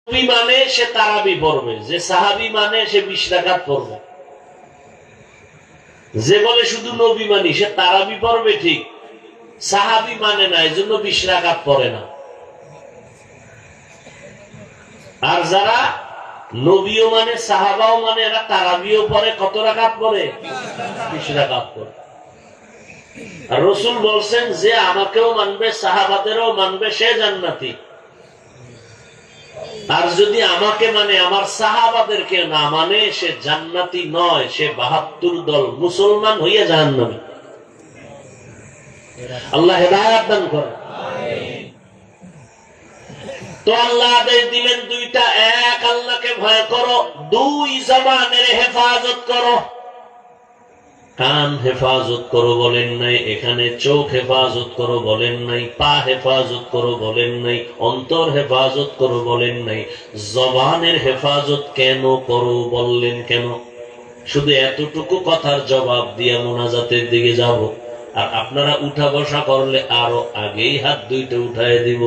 নবী মানে সে তারাবি পড়বে, যে সাহাবি মানে সে 20 রাকাত পড়বে। যে বলে শুধু নবী মানি সে তারাবি পড়বে ঠিক, সাহাবি মানে না, এই জন্য 20 রাকাত পড়ে না। আর যারা নবীও মানে সাহাবাও মানে এরা তারাবিও পড়ে, কত রাকাত পড়ে? 20 রাকাত পড়ে। আর রাসূল বলছেন যে আমাকেও মানবে সাহাবাদেরও মানবে সে জান্নাতি, আর যদি আমাকে মানে আমার সাহাবাদেরকে না মানে সে জান্নাতি নয়, সে 72 দল মুসলমান হইয়া জাহান্নামী। আল্লাহ হেদায়েত দান করেন। তো আল্লাহ আদেশ দিলেন দুইটা, এক আল্লাহকে ভয় করো, দুই জবানের হেফাজত করো। কান হেফাজত করো বলেন নাই, এখানে চোখ হেফাজত করো বলেন নাই, পা হেফাজত করো বলেন নাই, অন্তর হেফাজত করো বলেন নাই, জবানের হেফাজত কেন করো বললেন কেন? শুধু এতটুকু কথার জবাব দিয়ে মোনাজাতের দিকে যাব, আর আপনারা উঠা বসা করলে আরো আগেই হাত দুইটা উঠায় দিব।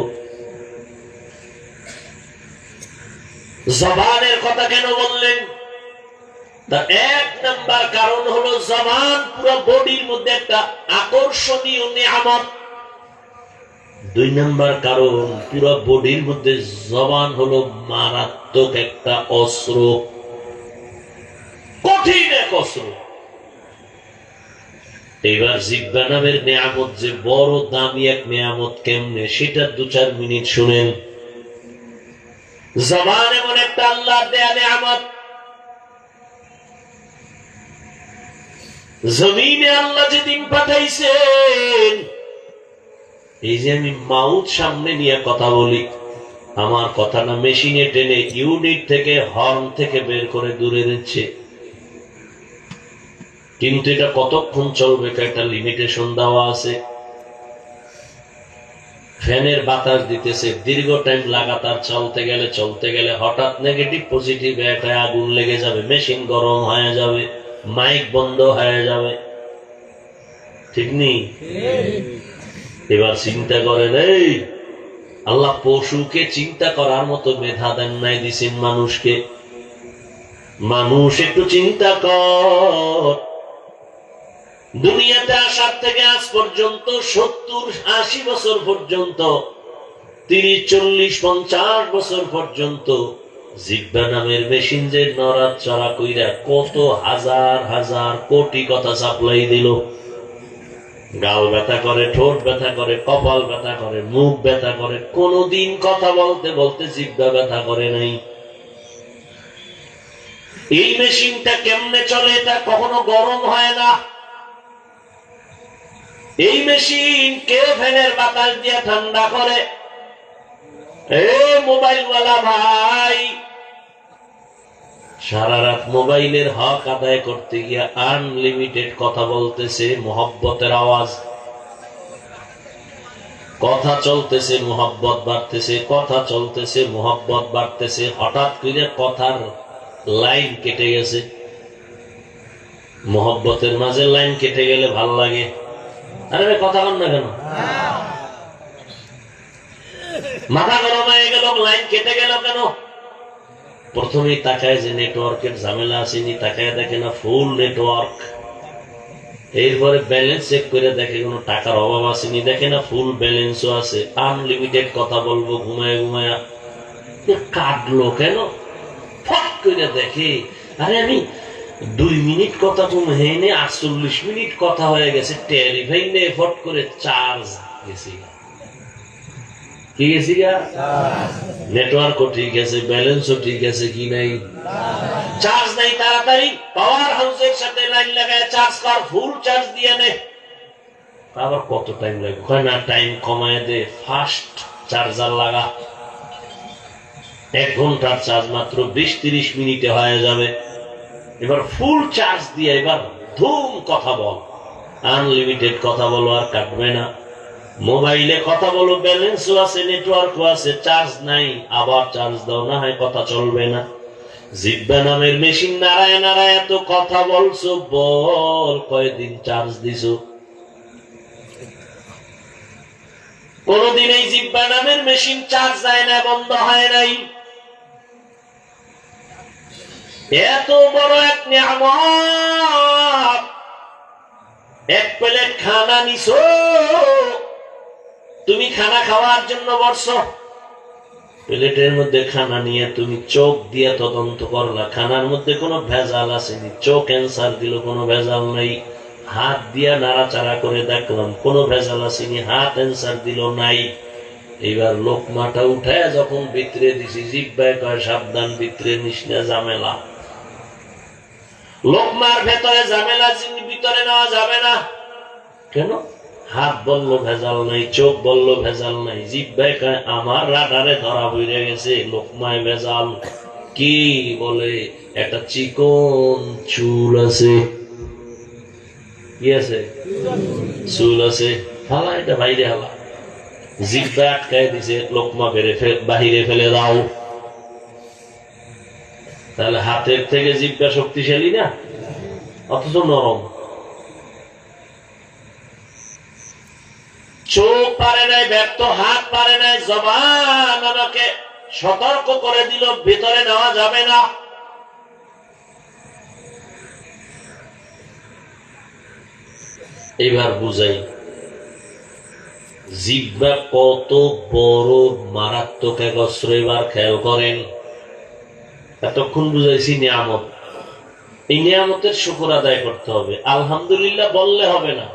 জবানের কথা কেন বললেন? তার এক নাম্বার কারণ হলো জবান পুরো বডির মধ্যে একটা আকর্ষণীয় নিয়ামত। দুই নাম্বার কারণ, পুরো বডির মধ্যে জবান হলো মারাত্মক একটা অস্ত্র, কঠিন এক অস্ত্র। এবার জিহ্বা নামের নিয়ামত যে বড় দামি এক নিয়ামত, কেমনে সেটা 2-4 মিনিট শুনেন। জবান এমন একটা আল্লাহর দেয়া নিয়ামত, জমিনে আল্লাহ যেদিন পাঠাইছেন, এই যে আমি মাউথ সামনে নিয়ে কথা বলি, আমার কথাটা মেশিনে টেনে ইউনিট থেকে হর্ন থেকে বের করে দূরে দিচ্ছে, কিন্তু এটা কতক্ষণ চলবে একটা লিমিটেশন দেওয়া আছে। ফ্যানের বাতাস দিতেছে, দীর্ঘ টাইম লাগাতার চলতে গেলে হঠাৎ নেগেটিভ পজিটিভ একটা আগুন লেগে যাবে, মেশিন গরম হয়ে যাবে, মাইক বন্ধ হয়ে যাবে, ঠিক নেই? এবার চিন্তা করেন, এই আল্লাহ পশুকে চিন্তা করার মতো মেধা দেন নাই, দিছেন মানুষকে। মানুষ একটু চিন্তা কর, দুনিয়াতে আসার থেকে আজ পর্যন্ত 70-80 বছর পর্যন্ত, 30-40-50 বছর পর্যন্ত জিহ্বা নামের মেশিন যে নড়াচড়া কইরা কত হাজার হাজার কোটি কথা সাপ্লাই দিল। গাল ব্যথা করে, ঠোঁট ব্যথা করে, কপাল ব্যথা করে, মুখ ব্যথা করে, কোনদিন কথা বলতে বলতে জিহ্বা ব্যথা করে নাই। এই মেশিনটা কেমনে চলে? এটা কখনো গরম হয় না। এই মেশিন কে ফ্যানের বাতাস দিয়ে ঠান্ডা করে? মোবাইল ওয়ালা ভাই সারা রাত মোবাইলের হক আদায় করতে গিয়ে আনলিমিটেড কথা বলতেছে, মোহব্বতের আওয়াজ, কথা চলতেছে, মোহব্বত বাড়তেছে, কথা চলতেছে, মোহব্বত বাড়তেছে। হঠাৎ করে কথার লাইন কেটে গেছে। মোহব্বতের মাঝে লাইন কেটে গেলে ভাল লাগে। আরে কথা বল না কেন? মাথা গরম হয়ে গেল, লাইন কেটে গেল কেন? প্রথমেই তাকায় যে নেটওয়ার্কের ঝামেলা আসেনি, তাকায় দেখে না ফুল নেটওয়ার্ক। এরপরে ব্যালেন্স চেক করে দেখে কোনো টাকার অভাব আসেনি, দেখে না ফুল ব্যালেন্সও আছে, আনলিমিটেড কথা বলবো ঘুমায় ঘুমায়া। কাটলো কেন? ফট করে দেখে, আরে আমি 2 মিনিট কথা কমে 48 মিনিট কথা হয়ে গেছে। টেলিফোন নিয়ে ফট করে চার্জ গেছি, কি গেছি গা? নেটওয়ার্কও ঠিক আছে, ব্যালেন্সও ঠিক আছে, কি নাই? চার্জ নাই। তাড়াতাড়ি পাওয়ার হাউসের সাথে লাইন লাগায় চার্জ কর, ফুল চার্জ দিয়ে নে। আবার কত টাইম লাগবে? হয় না, টাইম কমায় দে, ফাস্ট চার্জার লাগা। 1 ঘন্টার চার্জ মাত্র 20-30 মিনিটে হয়ে যাবে। এবার ফুল চার্জ দিয়ে এবার ধুম কথা বল, আনলিমিটেড কথা বলো, আর কাটবে না। মোবাইলে কথা বলো, ব্যালেন্সও আছে, নেটওয়ার্কও আছে, চার্জ নাই, আবার চার্জ দাও, না হয় কথা চলবে না। জিহ্বা নামের মেশিন নাড়ায় নাড়ায় এত কথা বলছো, বল কয়দিন চার্জ দিছো? কোনদিন এই জিহ্বা নামের মেশিন চার্জ যায় না, বন্ধ হয় নাই। এত বড় এক নিয়ামত, এক প্লেট খানা নিছো, তুমি খানা খাওয়ার জন্য বসছো, প্লেটের মধ্যে খানা নিয়ে তুমি চোখ দিয়ে তদন্ত করলা খানার মধ্যে কোনো ভেজাল আসেনি, চোখ অ্যান্সার দিল কোনো ভেজাল নাই, হাত দিয়া নাড়াচাড়া করে দেখলাম কোনো ভেজাল আসেনি, হাত অ্যান্সার দিল নাই। এইবার লোকমাটা উঠায় যখন ভিতরে দিছি, জিহ্বায় কয় সাবধান, ভিতরে নিস না ঝামেলা। লোকমার ভেতরে ঝামেলা ভিতরে নেওয়া যাবে না। কেন? হাত বললো ভেজাল নাই, চোখ বললো ভেজাল নাই, জিহ্বায় কয় আমার রাডারে ধরা হয়ে গেছে লোকমায় ভেজাল। কি বলে? একটা চিকন চুল আছে। কি আছে? চুল আছে, হালা এটা বাইরে হালা। জিহ্বা আটকায় দিছে, লোকমা বাহিরে ফেলে দাও। তাহলে হাতের থেকে জিহ্বা শক্তিশালী না, অথচ নরম। চোখ পারে নাই, ব্যর্থ হাত পারে নাই, জবান আমাকে সতর্ক করে দিল ভিতরে নেওয়া যাবে না। এবার বুঝাই জিহ্বা কত বড় মারাত্মক এক অস্ত্র। এবার খেয়াল করেন, এতক্ষণ বুঝাইছি নিয়ামত, এই নিয়ামতের শুকর আদায় করতে হবে। আলহামদুলিল্লাহ বললে হবে না।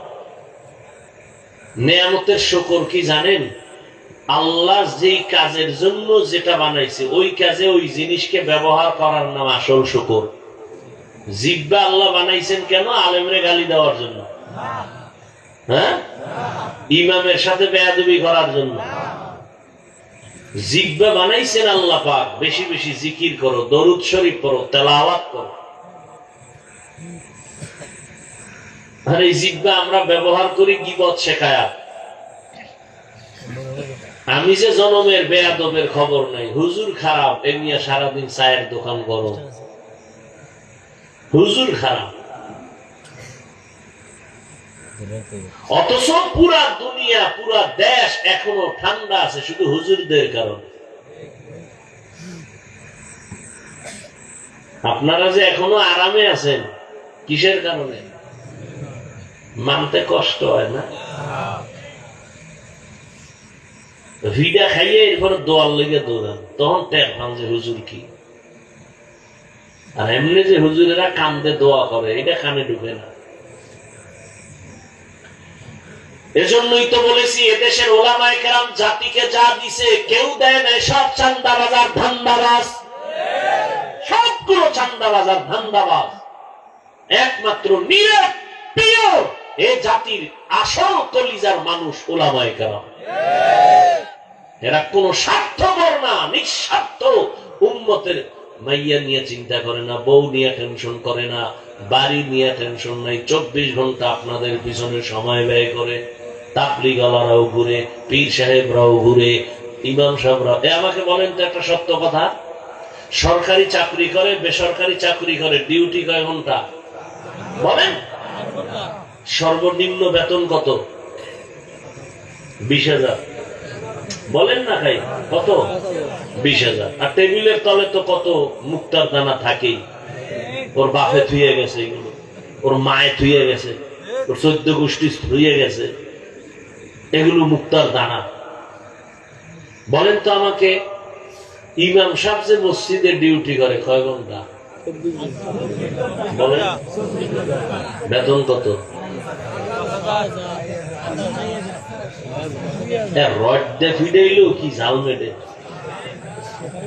নিয়ামতের শুকর কি জানেন? আল্লাহ যেই কাজের জন্য যেটা বানাইছে ওই কাজে ওই জিনিসকে ব্যবহার করার নাম আসল শুকর। জিহ্বা আল্লাহ বানাইছেন কেন? আলেমরে গালি দেওয়ার জন্য? হ্যাঁ, ইমামের সাথে বেয়াদবি করার জন্য? জিহ্বা বানাইছেন আল্লাহ পাক বেশি বেশি জিকির করো, দরুদ শরীফ পড়ো, তেলাওয়াত করো। আর এই জিহ্বা আমরা ব্যবহার করি গীবত শেখায়া। আমি যে জনমের বেয়াদবের খবর নাই, হুজুর খারাপ এ নিয়ে সারাদিন চায়ের দোকান করো, হুজুর খারাপ। অথচ পুরা দুনিয়া পুরা দেশ এখনো ঠান্ডা আছে শুধু হুজুরদের কারণে। আপনারা যে এখনো আরামে আছেন কিসের কারণে? মানতে কষ্ট হয় না? ভিডা খাইয়ে এরপরে দোয়ার লেগে দৌড়ান, তখন টের পান যে হুজুর কি। আর এমনি যে হুজুরেরা কান্দে দোয়া করে এটা কানে ঢুকে না। এজন্যই তো বলেছি এদেশের ওলামায়ে কেরাম জাতিকে যা দিছে কেউ দেয় না, সব চান্দাবাজ আর ধান্দাবাজ, সবগুলো চান্দাবাজ আর ধান্দাবাজ। একমাত্র নিরপেক্ষ এ জাতির আসল কলিজার মানুষ ওলামায়ে কেরাম। এরা কোন স্বার্থপর না, নিঃস্বার্থ। উম্মতের মাইয়া নিয়ে চিন্তা করে না, বউ নিয়ে টেনশন করে না, বাড়ি নিয়ে টেনশন নাই। 24 ঘন্টা আপনাদের পিছনে সময় ব্যয় করে। তাবলীগওয়ালারাও ঘুরে, পীর সাহেবরাও ঘুরে, ইমাম সাহেবরাও। আমাকে বলেন তো একটা সত্য কথা, সরকারি চাকরি করে বেসরকারি চাকরি করে, ডিউটি কয় ঘন্টা বলেন? সর্বনিম্ন বেতন কত? 20,000 বলেন না খাই কত? 20,000। আর টেবিলের তলে তো কত মুক্তার দানা থাকেই। ওর বাপে থুয়ে গেছে এগুলো, ওর মায়ে থুয়ে গেছে, ওর 14 গোষ্ঠী থুয়ে গেছে, এগুলো মুক্তার দানা। বলেন তো আমাকে, ইমাম সাহেব যে মসজিদে ডিউটি করে কয় ঘন্টা বলেন? বেতন কত? কি জাল মেটে?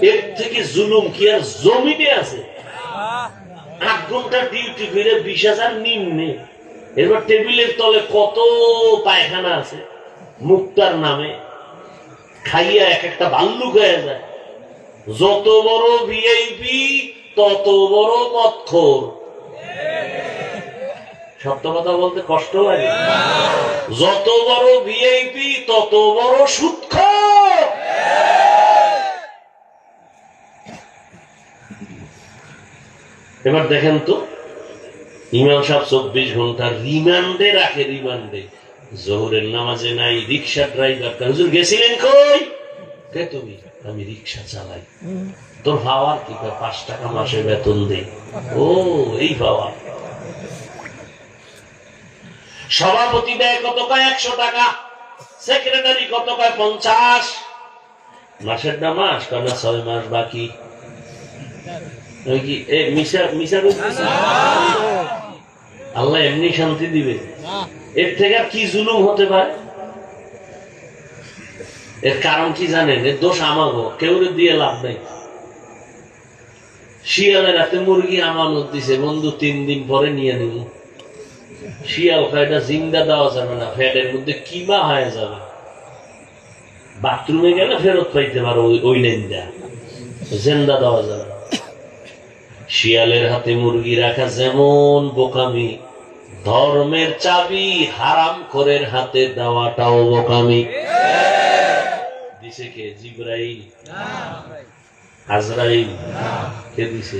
এর থেকে জুলুম কি আর জমিনে আছে? 8 ঘন্টা ডিউটি করে 20,000 নিম্নে। এবার টেবিলের তলে কত পায়খানা আছে মুক্তার নামে, খাইয়া এক একটা ভাল্লুক হয়ে যায়। যত বড় ভিআইপি তত বড় মদখোর। সত্য কথা বলতে কষ্ট লাগে। যত বড় ভিআইপি তত বড় সুদখোর। এবার দেখেন তো, ইমাম সাহেব 24 ঘন্টা রিমান্ডে রাখে। রিমান্ডে জোহরের নামাজে নাই, রিক্সা ড্রাইভার হুজুর গেছিলেন কই? কে তুমি? আমি রিক্সা চালাই। তোর পাওয়ার কি? 5 টাকা মাসে বেতন দেই। ও এই পাওয়ার। সভাপতি দেয় কত? কয় 100 টাকা। সেক্রেটারি কত? কয় 50। মাসের না মাস কয় না 6 মাস বাকি। আল্লাহ এমনি শান্তি দিবে? এর থেকে আর কি জুলুম হতে পারে? এর কারণ কি জানেন? এর দোষ আমাগো, কেউ দিয়ে লাভ নেই। শিয়ালের হাতে মুরগি আমানত দিছে, বন্ধু 3 দিন পরে নিয়ে নিব। শিয়াল খায়টা জিন্দা দেওয়া যাবে না, ফ্যাটের মধ্যে কিমা হয়ে যাবে। বাথরুমে গেলে ফেরত পাইতে পারো ওই লেন্দা, জিন্দা দেওয়া যাবে না। শিয়ালের হাতে মুরগি রাখা যেমন বোকামি, ধর্মের চাবি হারামখোরের হাতে দেওয়াটাও বোকামি। দিছে কে? জিবরাইল? আজরাইল? কে দিছে?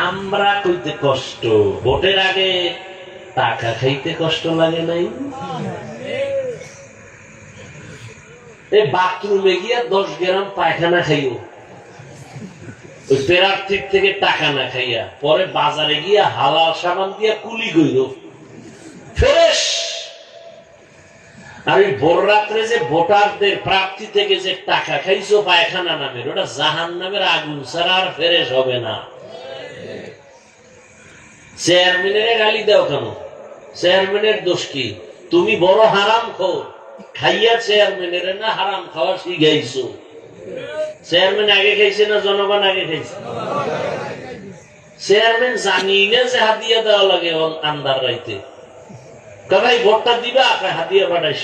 আমরা কইতে কষ্ট, ভোটের আগে টাকা খাইতে কষ্ট লাগে নাই? এই বাথরুমে গিয়া 10 গ্রাম পায়খানা খাইও, ওই প্রার্থীর থেকে টাকা না খাইয়া, পরে বাজারে গিয়া হালাল সাবান দিয়া কুলি কইল ফ্রেশ। আর ওই ভোর রাত্রে যে ভোটারদের প্রার্থী থেকে যে টাকা খাইছো পায়খানা নামের, ওটা জাহান্নামের আগুন ছাড়া আর ফ্রেশ হবে না। চেয়ারম্যানের গালি দাও কেন? চেয়ারম্যানের দোষ কি? তুমি বড় হারামখোর, খাইয়া চেয়ারম্যানের না হারাম খাওয়া শিখাইছো। চেয়ারম্যান আগে খাইছে না জনগণ আগে খাইছে? চেয়ারম্যান জানি না যে হাতিয়া দেওয়া লাগে আন্দার রাইতে। ভাই ভোটটা দিবা, হাতিয়া পাঠাইস।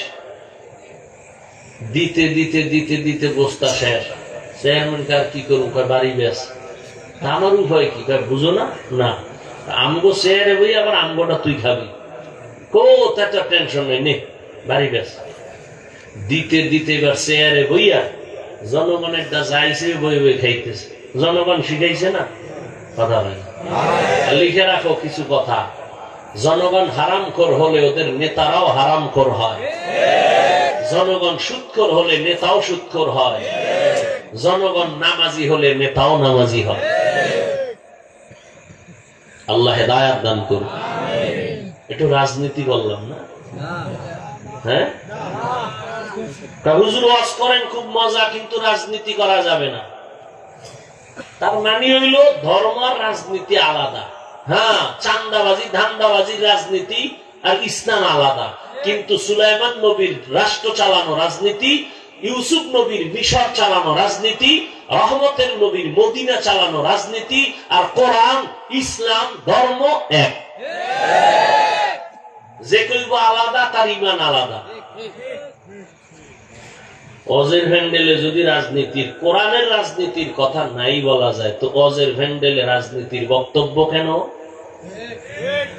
দিতে দিতে দিতে দিতে বস্তা শেষ। চেয়ারম্যান কার কি করুন? বাড়ি বেশ। আমার উপায় কি? বুঝো না? না আমগো চেয়ারে বই, আবার আমগোটা তুই খাবি। কোথাটা টেনশন নেই, নে বাড়ি বেশ। দিতে দিতে এবার চেয়ারে বইয়া জনগণের দা যাইছে বই বই খাইতেছে। জনগণ শিখাইছে না? কথা হয় না। লিখে রাখো কিছু কথা। জনগণ হারামখোর হলে ওদের নেতারাও হারামখোর হয়। জনগণ সুদখোর হলে নেতাও সুদখোর হয়। জনগণ নামাজি হলে নেতাও নামাজি হয়। আল্লাহ হেদায়াত দান করুন। একটু রাজনীতি বললাম না? হ্যাঁ, হুজুর ওয়াজ করেন খুব মজা, কিন্তু রাজনীতি করা যাবে না। তার মানে হইল ধর্ম আর রাজনীতি আলাদা। হ্যাঁ, চান্দাবাজি ধান্দাবাজির রাজনীতি আর ইসলাম আলাদা। কিন্তু সুলাইমান নবীর রাষ্ট্র চালানো রাজনীতি, ইউসুফ নবীর মিশর চালানো রাজনীতি, রহমতের নবীর মদিনা চালানো রাজনীতি, আর কোরআন ইসলাম ধর্ম এক। যে কইব আলাদা তার ইমান আলাদা। অজের ভ্যান্ডেলে যদি রাজনীতির, কোরআনের রাজনীতির কথা নাই বলা যায়, তো অজের ভ্যান্ডেলে রাজনীতির বক্তব্য কেন?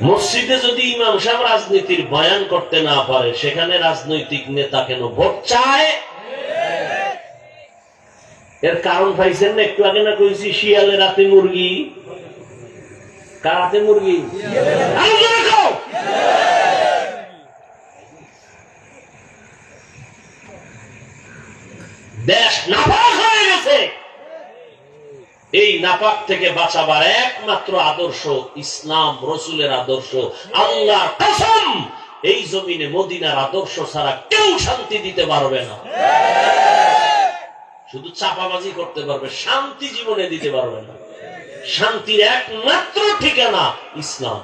মসজিদে যদি ইমাম সাহেব রাজনীতির বয়ান করতে না পারে, সেখানে রাজনৈতিক নেতা কেন ভোট চায়? এর কারণ পাইছেন না? একটু আগে না কইছি শিয়ালের রাতে মুরগি। কার হাতে মুরগি? দেশ নাপাক হয়ে গেছে। এই নাপাক থেকে বাঁচাবার একমাত্র আদর্শ ইসলাম, রসুলের আদর্শ। আল্লাহর কসম, এই জমিনে মদিনার আদর্শ ছাড়া কেউ শান্তি দিতে পারবে না। শুধু চাপাবাজি করতে পারবে, শান্তি জীবনে দিতে পারবে না। শান্তির একমাত্র ঠিকানা ইসলাম।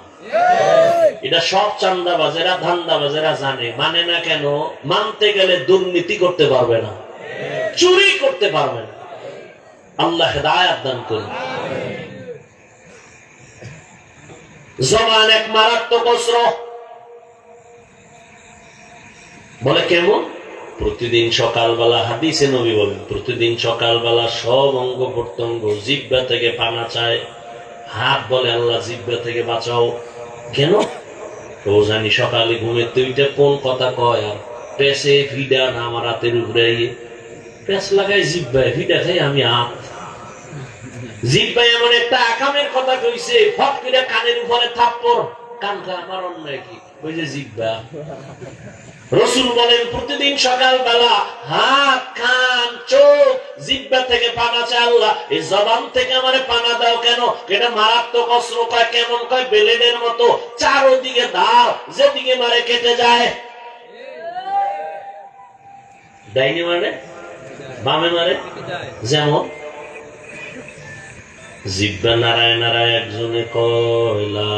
এটা সব চান্দাবাজেরা ধান্দাবাজেরা জানে, মানে না কেন? মানতে গেলে দুর্নীতি করতে পারবে না, চুরি করতে পারবে না। আল্লাহ হেদায়াত দান করুন। জবান এক মারাত্মক অস্ত্র। বলে কেমন? প্রতিদিন সকালবেলা, হাদিসে নবী বলেন, প্রতিদিন সকালবেলা সব অঙ্গ প্রত্যঙ্গ জিহ্বা থেকে পানা চায়। হাত বলে আল্লাহ জিহ্বা থেকে বাঁচাও। কেন? ও জানি সকালে ঘুমের তুইটা কোন কথা কয়, আর পেশে ভিডা না আমার হাতের উপরে পেঁচ লাগাই জিহ্বায়, ভিডা খাই আমি হাত। জিহ্বায় এমন একটা আকামের কথা কইছে, ফট করে কানের উপরে থাপ্পড়। কান খা, আমার অন্যায় কি? ওই যে জিহ্বা। রাসূল বলেন প্রতিদিন সকালবেলা হাত, কান, চোখ, জিহ্বা থেকে পানা চায় আল্লাহ এই জবান থেকে আমারে পানা দাও। কেন? এটা মারাত্মক অস্ত্র। কয় কেমন? কয় ব্লেডের মতো, চারদিকে দাও, যেদিকে মারে কেটে যায়। ডাইনি মারে, বামে মারে। যেমন জিহ্বা নারায় নারায় একজনে কয় লা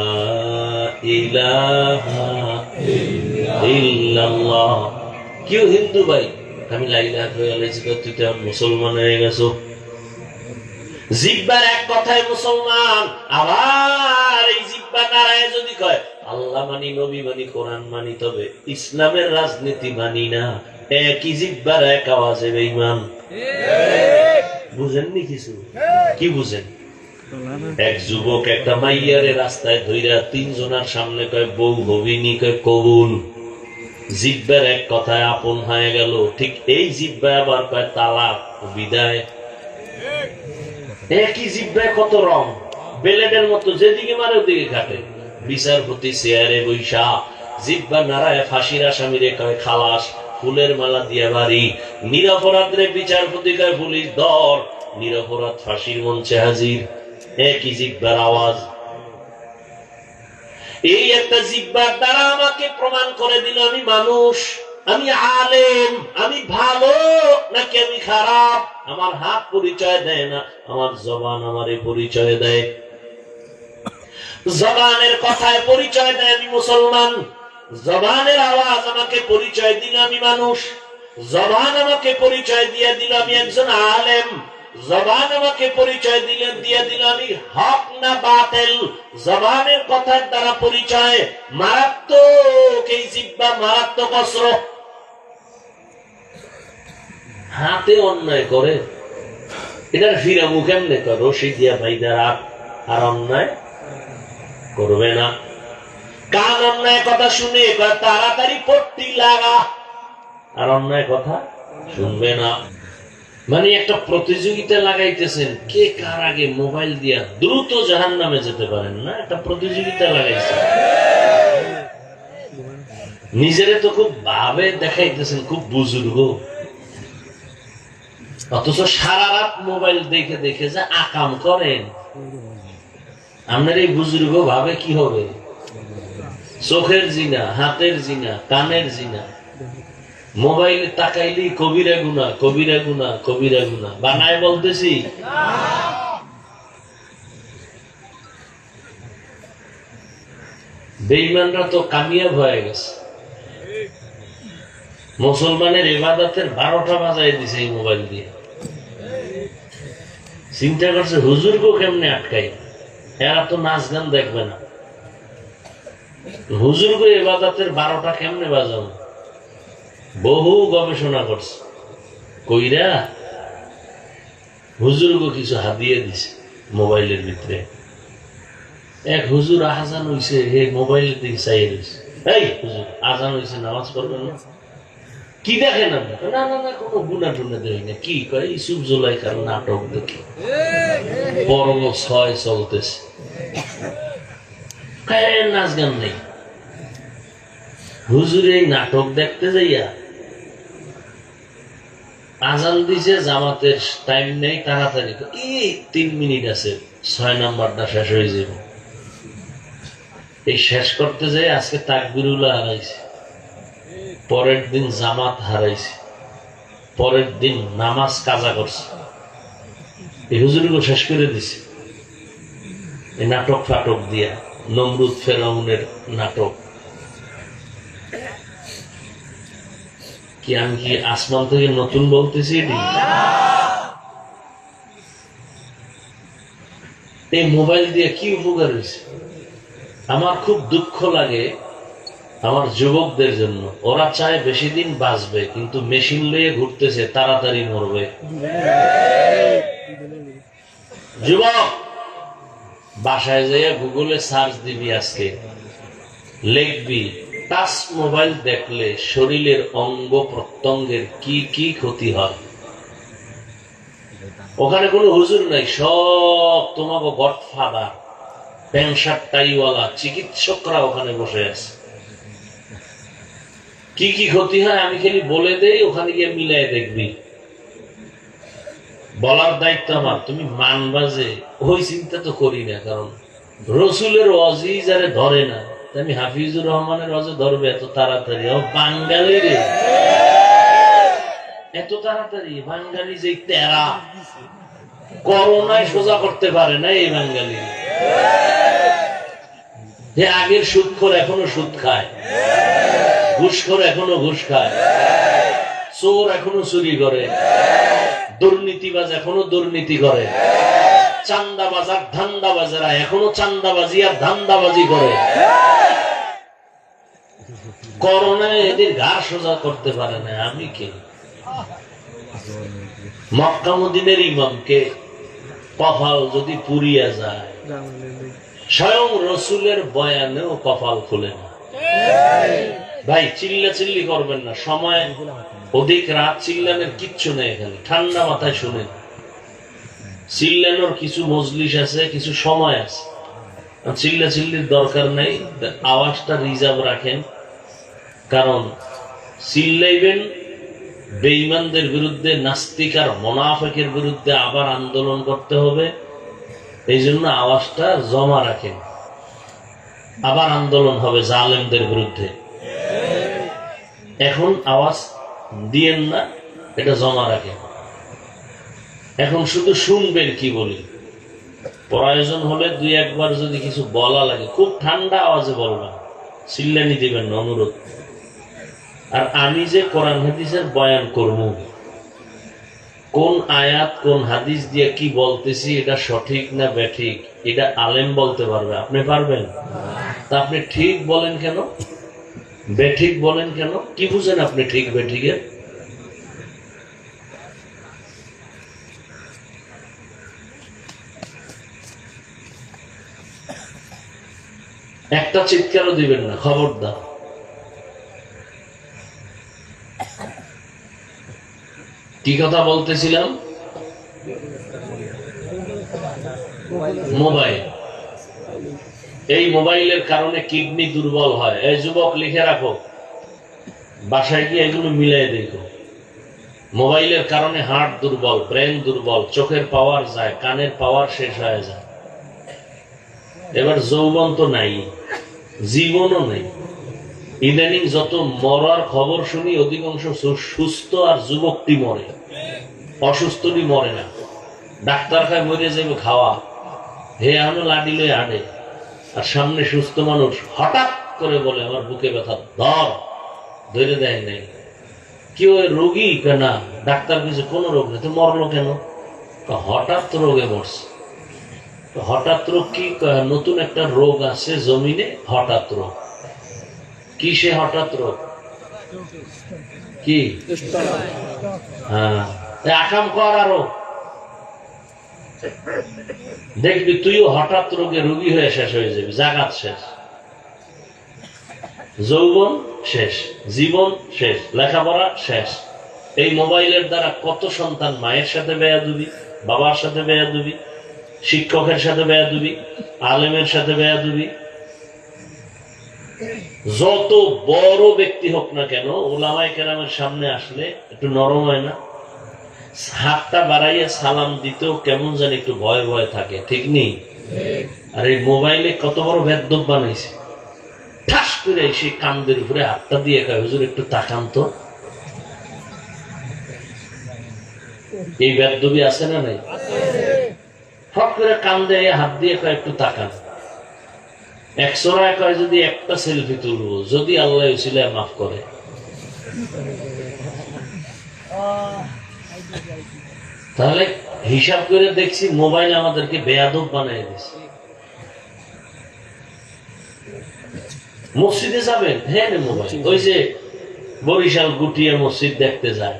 ইলাহা ইল্লাল্লাহ। কেউ হিন্দু ভাই, আমি লা ইলাহা ইল্লাল্লাহ, তুই তো মুসলমান হয়ে গেছো। জিহ্বার এক কথায় মুসলমান, আবার এই জিহ্বা নারায় যদি কয় আল্লাহ মানি, নবী মানি, কোরআন মানি, তবে ইসলামের রাজনীতি মানি না, একই জিহ্বার এক আওয়াজে বেঈমান। বুঝেননি কিছু? কি বুঝেন? এক যুবক একটা মাইয়ারে রাস্তায় ধইরা তিনজনের সামনে কয় বউ হবিনি, কয় কবুল। জিহ্বার এক কথায় আপন হয়ে গেল। ঠিক এই জিহ্বা আবার কয় তালাক, বিদায়। একই জিহ্বায় কত রং, বেলেডের মতো, যেদিকে মারে ওদিকে কাটে। বিচারপতি চেয়ারে বৈশা জিহ্বা নারায় ফাঁসির আসামিরে কয় খালাস, ফুলের মালা দিয়া বাড়ি। নিরপরাধরে বিচারপতি কয় পুলিশ ধর, নিরপরাধ ফাঁসির মঞ্চে হাজির। একই জিহ্বার আওয়াজ। এই একটা জিহ্বার দ্বারা আমাকে প্রমাণ করে দিল আমি মানুষ, আমি আলেম, আমি ভালো নাকি আমি খারাপ। আমার হাত পরিচয় দেয় না, আমার জবান আমারে পরিচয় দেয়। জবানের কথায় পরিচয় দেয় আমি মুসলমান। জবানের আওয়াজ আমাকে পরিচয় দিল আমি মানুষ। জবান আমাকে পরিচয় দিয়ে দিল আমি একজন আলেম। জবান আমাকে পরিচয় দিয়ে দিল আমি হক না বাতিল। জবানের কথার দ্বারা পরিচয়। মারাত্মক এই জিহ্বা, মারাত্মক অস্ত্র। হাতে অন্যায় করে, এটার ফিরামু কেমনে? রশি দিয়া ভাইদার আর অন্যায় করবে না। কান অন্যায় কথা শুনে তাড়াতাড়ি পট্টি লাগা, আর অন্যায় কথা শুনবে না। মানে একটা প্রতিযোগিতা লাগাইতেছেন, কে কার আগে মোবাইল দিয়া দ্রুত জাহান্নামে যেতে পারেন না, একটা প্রতিযোগিতা লাগাইছেন। নিজেরে তো খুব ভাবে দেখাইতেছেন, খুব বুজুর্গ, অথচ সারা রাত মোবাইল দেখে দেখে যে আকাম করেন। আপনার এই বুজুর্গ ভাবে কি হবে? চোখের জিনা, হাতের জিনা, কানের জিনা। মোবাইলে তাকাইলেই কবিরা গুনাহ, কবিরা গুনাহ, কবিরা গুনাহ। বানায় বলতেছি? বেঈমানরা তো কামিয়াব হয়ে গেছে। মুসলমানের ইবাদতের 12টা বাজাই দিছে এই মোবাইল দিয়ে। চিন্তা করছে হুজুরকে কেমনে আটকাই, এরা তো নাচ গান দেখবে না, হুজুরকে ইবাদতের 12টা কেমনে বাজাবো। বহু গবেষণা করছে, কইরা হুজুরকে কিছু হাদিয়ে দিছে মোবাইলের ভিতরে। এক হুজুর আজান হইছে, হে মোবাইলের দিকে চাইয়ে রয়েছে, এই হুজুর আজান হইছে, নামাজ পড়বেন না? কি দেখেন আপনি? না না না, কোনো গুণা টুনা দেখি না। কি কয়? ইসুফ জুলাইখার নাটক দেখি, পর্ব 6 চলতেছে, নাচ গান নেই। হুজুর এই নাটক দেখতে যাইয়া আজান দিছে, জামাতের টাইম নেই, তাড়াতাড়ি 3 মিনিট আছে, 6 নাম্বারটা শেষ হয়ে যাবে। এই শেষ করতে যাই আজকে তাকবীরুল্লাহ হারাইছে, পরের দিন জামাত হারাইছে, পরের দিন নামাজ কাজা করছে। এই হুজুরকে শেষ করে দিছে এই নাটক ফাটক দিয়া, নমরুদ ফেরাউনের নাটক। কি আমি কি আসমান থেকে নতুন বলতেছি? এই মোবাইল দিয়ে কি উপকার হয়েছে? আমার খুব দুঃখ লাগে আমার যুবকদের জন্য। ওরা চায় বেশি দিন বাঁচবে, কিন্তু মেশিন লয়ে ঘুরতেছে, তাড়াতাড়ি মরবে। যুবক, বাসায় যাইয়া গুগলে সার্চ দিবি, আজকে লিখবি টাচ মোবাইল দেখলে শরীরের অঙ্গ প্রত্যঙ্গের কি কি ক্ষতি হয়। ওখানে কোনো হুজুর নাই, সব তোমাকে গডফাদার, প্যান্ট শার্ট টাইওয়ালা চিকিৎসকরা ওখানে বসে আছে। কি কি ক্ষতি হয় আমি খালি বলে দেই, ওখানে গিয়ে মিলাই দেখবি। বলার দায়িত্ব আমার, তুমি মানবা যে ওই চিন্তা তো করি না। কারণ রসুলের ওয়াজি যারে ধরে না, আমি হাফিজুর রহমানের ওয়াজে ধরবে এত তাড়াতাড়ি? ও বাঙালি রে, এত তাড়াতাড়ি? বাঙালি যে তেরা, করোনায় সোজা করতে পারে না এই বাঙালি। যে আগের সুদখোর এখনো সুদ খায়, ঘুষখোর এখনো ঘুষ খায়, চোর এখনো চুরি করে, দুর্নীতিবাজ এখনো দুর্নীতি করে, চান্দাবাজ আর ধান্দাবাজেরা এখনো চান্দাবাজি আর ধান্দাবাজি করে। করোনায় এদের ঘাড় সোজা করতে পারে না। আমি কে? মক্কা মদিনের ইমামকে কপাল যদি পুড়িয়া যায়, স্বয়ং রসুলের বয়ানেও কপাল খুলে না। ভাই চিল্লা চিল্লি করবেন না, সময় অধিক রাত চিল্লানের কিচ্ছু নেই এখানে, ঠান্ডা মাথায় শুনেন। চিল্লানোর কিছু মজলিস আছে, কিছু সময় আছে, চিল্লা চিল্লির দরকার নেই। আওয়াজটা রিজার্ভ রাখেন, কারণ চিল্লাইবেন বেঈমানদের বিরুদ্ধে, নাস্তিক আর মুনাফিকের বিরুদ্ধে আবার আন্দোলন করতে হবে। এই জন্য আওয়াজটা জমা রাখেন, আবার আন্দোলন হবে জালেমদের বিরুদ্ধে। এখন আওয়াজ দিয়েন না, এটা জমা রাখেন। এখন শুধু শুনবেন কি বলি, প্রয়োজন হলে দুই একবার যদি কিছু বলা লাগে খুব ঠান্ডা আওয়াজে বলবেন, চিল্লানি দিবেন না, অনুরোধ। আর আমি যে কোরআন হাদিসের বয়ান করব, কোন আয়াত কোন হাদিস দিয়ে কি বলতেছি, এটা সঠিক না বেঠিক, এটা আলেম বলতে পারবে, আপনি পারবেন? তা আপনি ঠিক বলেন কেন, বেঠিক বলেন কেন? কি বুঝেন আপনি ঠিক বেঠিকের? একটা চিৎকারও দিবেন না, খবরদার। কি কথা বলতেছিলাম? মোবাইল। এই মোবাইলের কারণে কিডনি দুর্বল হয়। এই যুবক লিখে রাখো, বাসায় গিয়ে এগুলো মিলাই দেখো। মোবাইলের কারণে হার্ট দুর্বল, ব্রেন দুর্বল, চোখের পাওয়ার যায়, কানের পাওয়ার শেষ হয়ে যায়। এবার যৌবন তো নাই, জীবনও নেই। ইদানিং যত মরার খবর শুনি, অধিকাংশ সুস্থ আর যুবকটি মরে, অসুস্থটি মরে না। ডাক্তার খায় মরে যাবে খাওয়া, হে আনো লাডি লয়ে আডে, আর সামনে সুস্থ মানুষ হঠাৎ করে বলে আমার বুকে ব্যথা, ধরে দেয় নাই। কি ওই রোগী? না, ডাক্তার কিছু কোনো রোগ নেই। তো মরলো কেন? হঠাৎ রোগে মরছে। হঠাৎ রোগ কি? নতুন একটা রোগ আছে জমিনে, হঠাৎ রোগ। কি সে হঠাৎ রোগ? কি? হ্যাঁ, আকাম কর আরো দেখবি তুইও হঠাৎ রোগে রোগী হয়ে শেষ হয়ে যাবি। জাগাত শেষ, যৌবন শেষ, জীবন শেষ, লেখাপড়া শেষ। এই মোবাইলের দ্বারা কত সন্তান মায়ের সাথে বেয়াদবি, বাবার সাথে বেয়াদবি, শিক্ষকের সাথে বেয়াদবি, আলেমের সাথে বেয়াদবি। যত বড় ব্যক্তি হোক না কেন, ওলামায়ে কেরামের সামনে আসলে একটু নরম হয় না? হাতটা বাড়াইয়া সালাম দিতেও কেমন জানি একটু ভয় ভয় থাকে, ঠিক নেই? আর এই মোবাইলে কত বড় বেদ্যপ বানাইছে, ঠাস করে সেই কান্দের উপরে হাতটা দিয়ে কয়, হুজুর একটু তাকান তো। এই বেদ্যবি আছে না নাই? ফট করে কান্দে হাত দিয়ে কয় একটু তাকান। একশোরায় কয় যদি একটা সেলফি তুলবো, যদি আল্লাহ উসিলায় মাফ করে। তাহলে হিসাব করে দেখছি মোবাইল আমাদেরকে বেয়াদব বানাই দিচ্ছে। মসজিদে যাবেন, হ্যাঁ মোবাইল। ওই যে বরিশাল গুটিয়া মসজিদ দেখতে যায়,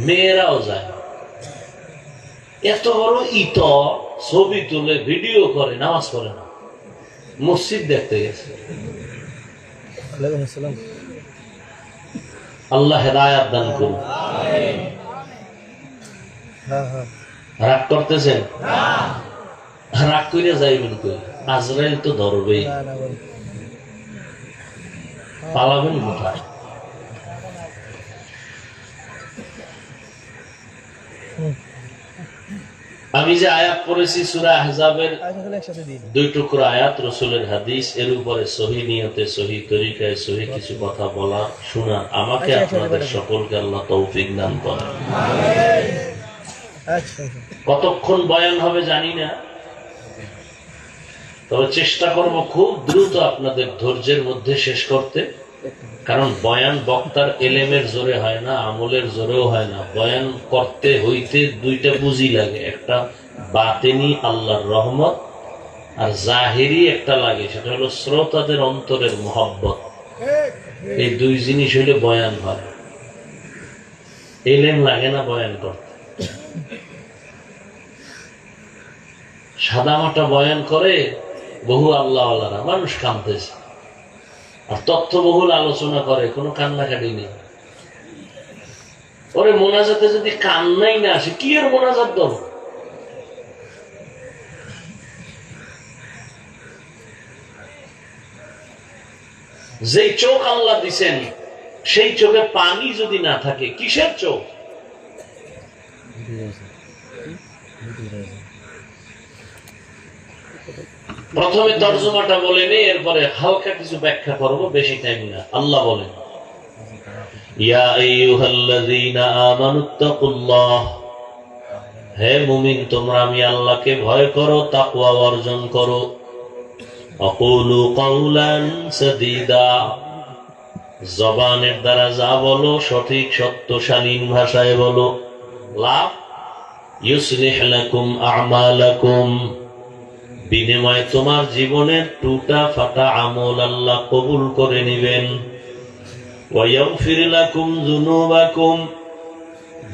মেয়েরাও যায়, এত বড় ইত ছবি তুলে ভিডিও করে, নামাজ পড়ে না, মসজিদ দেখতে গেছে। আল্লাহ হেদায়াত দান করুন। রাগ করতেছেন? রাগ করে যাইবেন কই? আজরাইল তো ধরবেই, পালাবেন কোথায়? আমি যে আয়াত পড়েছি সূরা আহজাবের 2 টুকরা আয়াত, রাসূলের হাদিস, এর উপরে সহিহ নিয়তে, সহিহ তরিকায়, সহিহ কিছু কথা বলা শোনা, আমাকে আপনাদের সকলকে আল্লাহ তৌফিক দান করেন। কতক্ষণ বয়ান হবে জানি না, তবে চেষ্টা করব খুব দ্রুত আপনাদের ধৈর্যের মধ্যে শেষ করতে। কারণ বয়ান বক্তার এলেমের জোরে হয় না, আমলের জোরেও হয় না। বয়ান করতে হইতে দুইটা পুঁজি লাগে, একটা বাতেনি আল্লাহর রহমত, আর জাহেরি একটা লাগে, সেটা হলো শ্রোতাদের অন্তরের মহব্বত। এই দুই জিনিস হইলে বয়ান হয়, এলেম লাগে না বয়ান করতে। সাদামাটা বয়ান করে বহু আল্লাহওয়ালারা, মানুষ কাঁদতেছে, আর তথ্যবহুল আলোচনা করে, কোনো কান্নাকাটি নেই। ওরে মোনাজাতে যদি কান্নাই না আসে, কি আর মোনাজাত দল? যেই চোখ আল্লাহ দিছেন, সেই চোখে পানি যদি না থাকে, কিসের চোখ? প্রথমে তর্জমাটা বলে নেই, এরপরে হালকা কিছু ব্যাখ্যা করবো, বেশি টাইম না। আল্লাহ বলেন, ইয়া আইয়ুহাল্লাযীনা আমানুত্তাকুল্লাহ, হে মুমিন তোমরা আমি আল্লাহকে ভয় করো, তাকওয়া অর্জন করো। আকুলু কাওলান সাদীদা, জবানের দ্বারা যা বলো সঠিক সত্য শালীন ভাষায় বলো। লাভ, ইউসলিহ লাকুম আমালাকুম, বিনিময়ে তোমার জীবনের টুটা ফাটা আমল আল্লাহ কবুল করে নিবেন। ওয়ায়াগফির লাকুম যুনুবাকুম,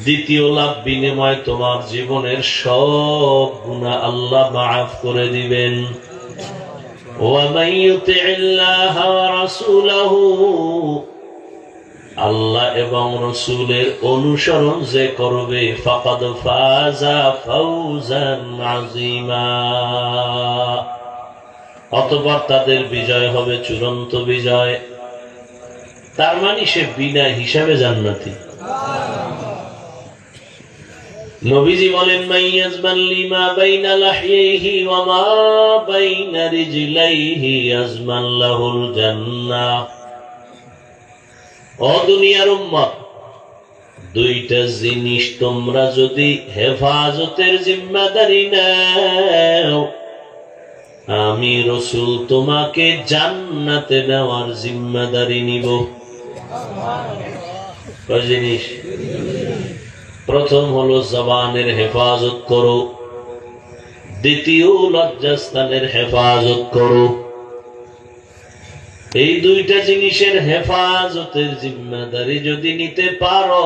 দ্বিতীয় লাভ, বিনিময়ে তোমার জীবনের সব গুনাহ আল্লাহ মাফ করে দিবেন। ওয়া মান ইউতি'িল্লাহ ওয়া রাসূলাহু, আল্লাহ এবং রাসূলের অনুসরণ যে করবে, ফাকাদ ফাজা ফাওজান আযীমা, অতঃপর তাদের বিজয় হবে চূড়ান্ত বিজয়। তার মানে সে বিনা হিসাবে জান্নাতি। নবীজি বলেন, মাইয়াজমান লিমা বাইনা লাহইহি ওয়া মা বাইনা রিজলাইহি আজমান লাহুল জান্নাহ। ও দুনিয়ার উম্মত, দুইটা জিনিস তোমরা যদি হেফাজতের জিম্মাদারি নাও, আমি রাসূল তোমাকে জান্নাতে নেওয়ার জিম্মাদারি নিব। কয় জিনিস? প্রথম হলো জবানের হেফাজত করো, দ্বিতীয় লজ্জাস্থানের হেফাজত করো। এই দুইটা জিনিসের হেফাজতের জিম্মাদারি যদি নিতে পারো,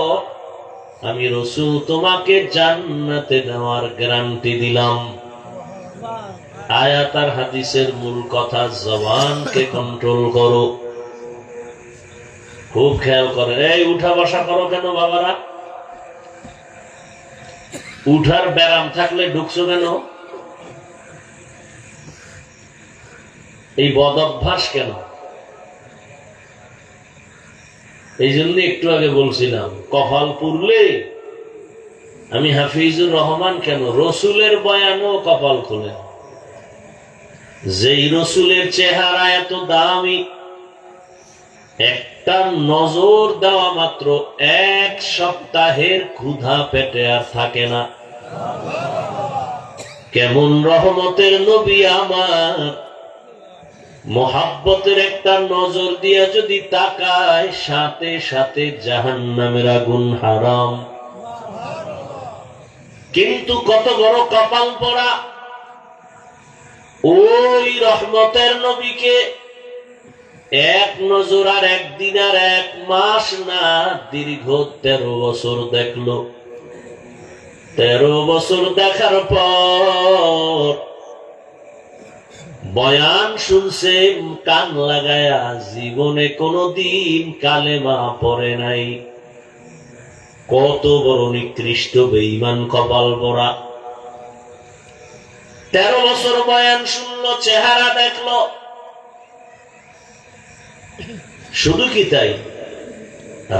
আমি রাসূল তোমাকে জান্নাতে নেওয়ার গ্যারান্টি দিলাম। আয়াত আর হাদিসের মূল কথা, জবানকে কন্ট্রোল করো। খুব খেয়াল করে, এই উঠা বসা করো কেন বাবারা? উঠার ব্যারাম থাকলে ঢুকছো কেন? এই বদ অভ্যাস কেন? এই জন্য একটু আগে বলছিলাম, কপাল পুরলে আমি হাফিজুর রহমান কেন, রসুলের বয়ানও কপাল খুলে। যেই রসুলের চেহারা এত দামি, একটা নজর দেওয়া মাত্র 1 সপ্তাহের ক্ষুধা পেটে আর থাকে না। কেমন রহমতের নবী আমার, মোহাব্বতের একটা নজর দিয়া যদি তাকায়, সাথে সাথে জাহান্নামের আগুন হারাম। কিন্তু কত বড় কপাল পড়া, ওই রহমতের নবীকে এক নজর আর একদিন আর 1 মাস না, দীর্ঘ 13 বছর দেখলো। 13 বছর দেখার পর বয়ান শুনছে কান লাগায়া, জীবনে কোনদিন কালেমা পড়ে নাই। কত বড় নিকৃষ্ট বেঈমান কপাল পড়া। 13 বছর বয়ান শুনলো, চেহারা দেখলো। শুধু কি তাই,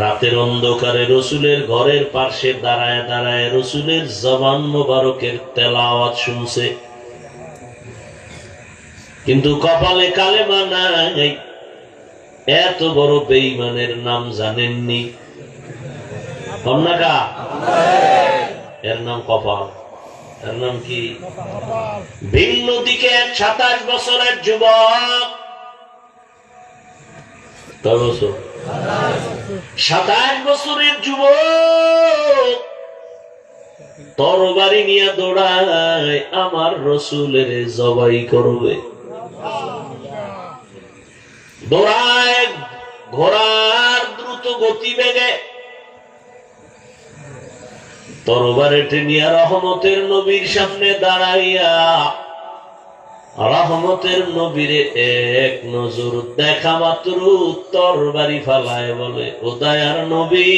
রাতের অন্ধকারে রসুলের ঘরের পাশে দাঁড়ায় দাঁড়ায় রসুলের জবান মোবারকের তেলাওয়াত শুনছে, কিন্তু কপালে কালেমা নাই। এত বড় বেঈমানের নাম জানেননি? কন্যাকা, এর নাম কপাল। এর নাম কি? ভিন্ন দিকে এক 27 বছরের যুবক, 27 বছরের যুবক তরবারি নিয়ে দৌড়ায় আমার রসুলের জবাই করবে। দৌড়ায় ঘোড়ার দ্রুত গতি বেগে, তরবারিটি নিয়ে রহমতের নবীর সামনে দাঁড়াইয়া রহমতের নবীরে এক নজর দেখা মাত্র তরবারি ফালায় বলে, ও দয়ার নবী,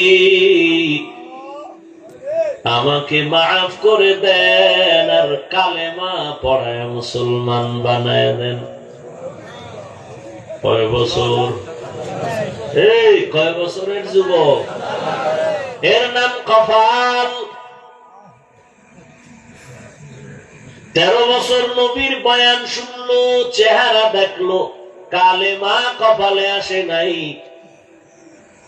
আমাকে মাফ করে দেন আর কালেমা পড়ায় মুসলমান বানায় দেন। কয় বছর? এই কয় বছরের যুবক? এর নাম কপাল। 13 বছর নবীর বয়ান শুনলো, চেহারা দেখলো, কালেমা কপালে আসে নাই।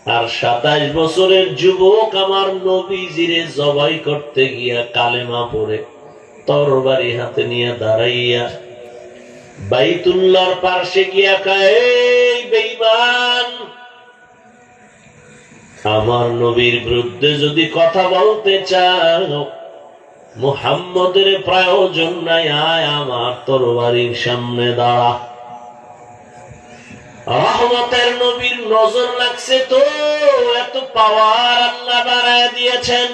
আর 27 বছরের যুবক আমার নবীজিরে জবাই করতে গিয়া কালেমা পড়ে তরবারি হাতে নিয়ে দাঁড়াইয়া বাইতুল্লাহর পাশে গিয়া কয়, এই বেঈমান, আমার নবীর বিরুদ্ধে যদি কথা বলতে চাও, মুহাম্মদের প্রয়োজন নাই, আয় আমার তরবারির সামনে দাঁড়া। রহমতের নবীর নজর লাগছে তো, এত পাওয়ার আল্লাহ বাড়ায় দিয়েছেন।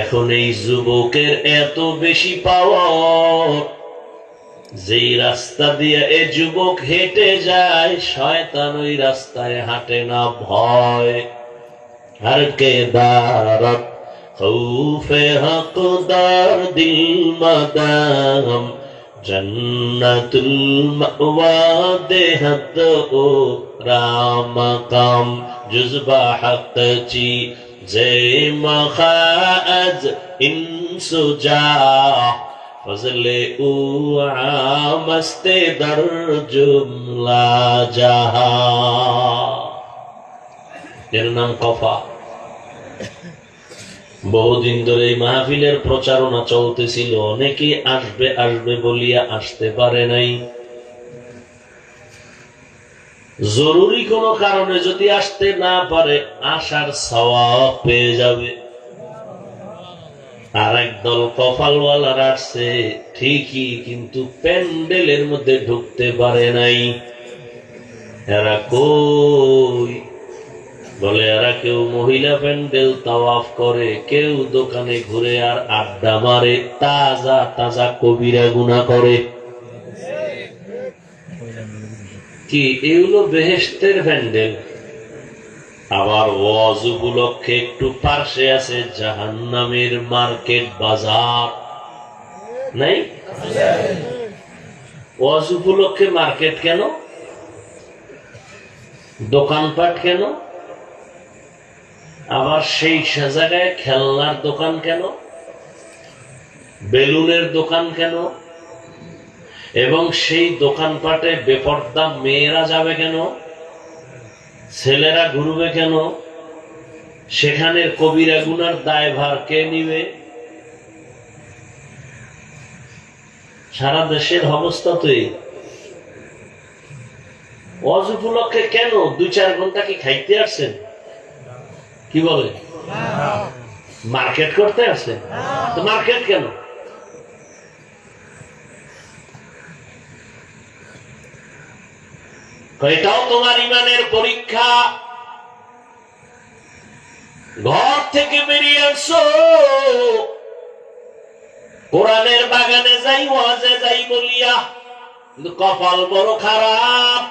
এখন এই যুবকের এত বেশি পাওয়ার, যেই রাস্তা দিয়ে এ যুবক হেঁটে যায়, শয়তান ওই রাস্তায় হাঁটে না, ভয়। আর কে দারত খৌফে হকদার দিল মাদাম, জন্নতুল মাওয়া দেহত ও রামকাম, জুজবা হক চি যে মখাজ ইনসুজা, ফজলে উ আমস্তে দর জুমলা জাহা। এর নাম কফা। বহুদিন ধরে এই মাহফিলের প্রচারণা চলতেছিল, অনেকেই আসবে আসবে বলিয়া আসতে পারে নাই। জরুরি কোনো কারণে যদি আসতে না পারে, আসার সওয়াব পেয়ে যাবে। আর একদল কপালওয়ালার আসছে ঠিকই, কিন্তু প্যান্ডেলের মধ্যে ঢুকতে পারে নাই। এরা কই? বলে এরা কেউ মহিলা প্যান্ডেল তাওয়াফ করে, কেউ দোকানে ঘুরে আর আড্ডা মারে, তাজা তাজা কবিরা গুনাহ করে। কি এগুলো বেহেশতের প্যান্ডেল? আবার ওয়াজ উপলক্ষে একটু পার্শ্বে আছে জাহান্নামের মার্কেট বাজার, নাই? ওয়াজ উপলক্ষে মার্কেট কেন? দোকানপাট কেন? আবার সেই জায়গায় খেলনার দোকান কেন? বেলুনের দোকান কেন? এবং সেই দোকানপাটে বেপরদা মেয়েরা যাবে কেন? ছেলেরা ঘুরবে কেন? সেখানে কবিরা গুনার দায়ভার কে নিবে? সারা দেশের অবস্থা তো এই। ওয়াজ উপলক্ষে কেন 2-4 ঘন্টা কি খাইতে আসছেন? কি বলে? মার্কেট করতে আসছেন? তো মার্কেট কেন? এটাও তোমার ইমানের পরীক্ষা। ঘর থেকে বেরিয়ে আসছো, কোরআনের বাগানে যাই, ওয়াজে যাই বলিয়া, কিন্তু কপাল বড় খারাপ।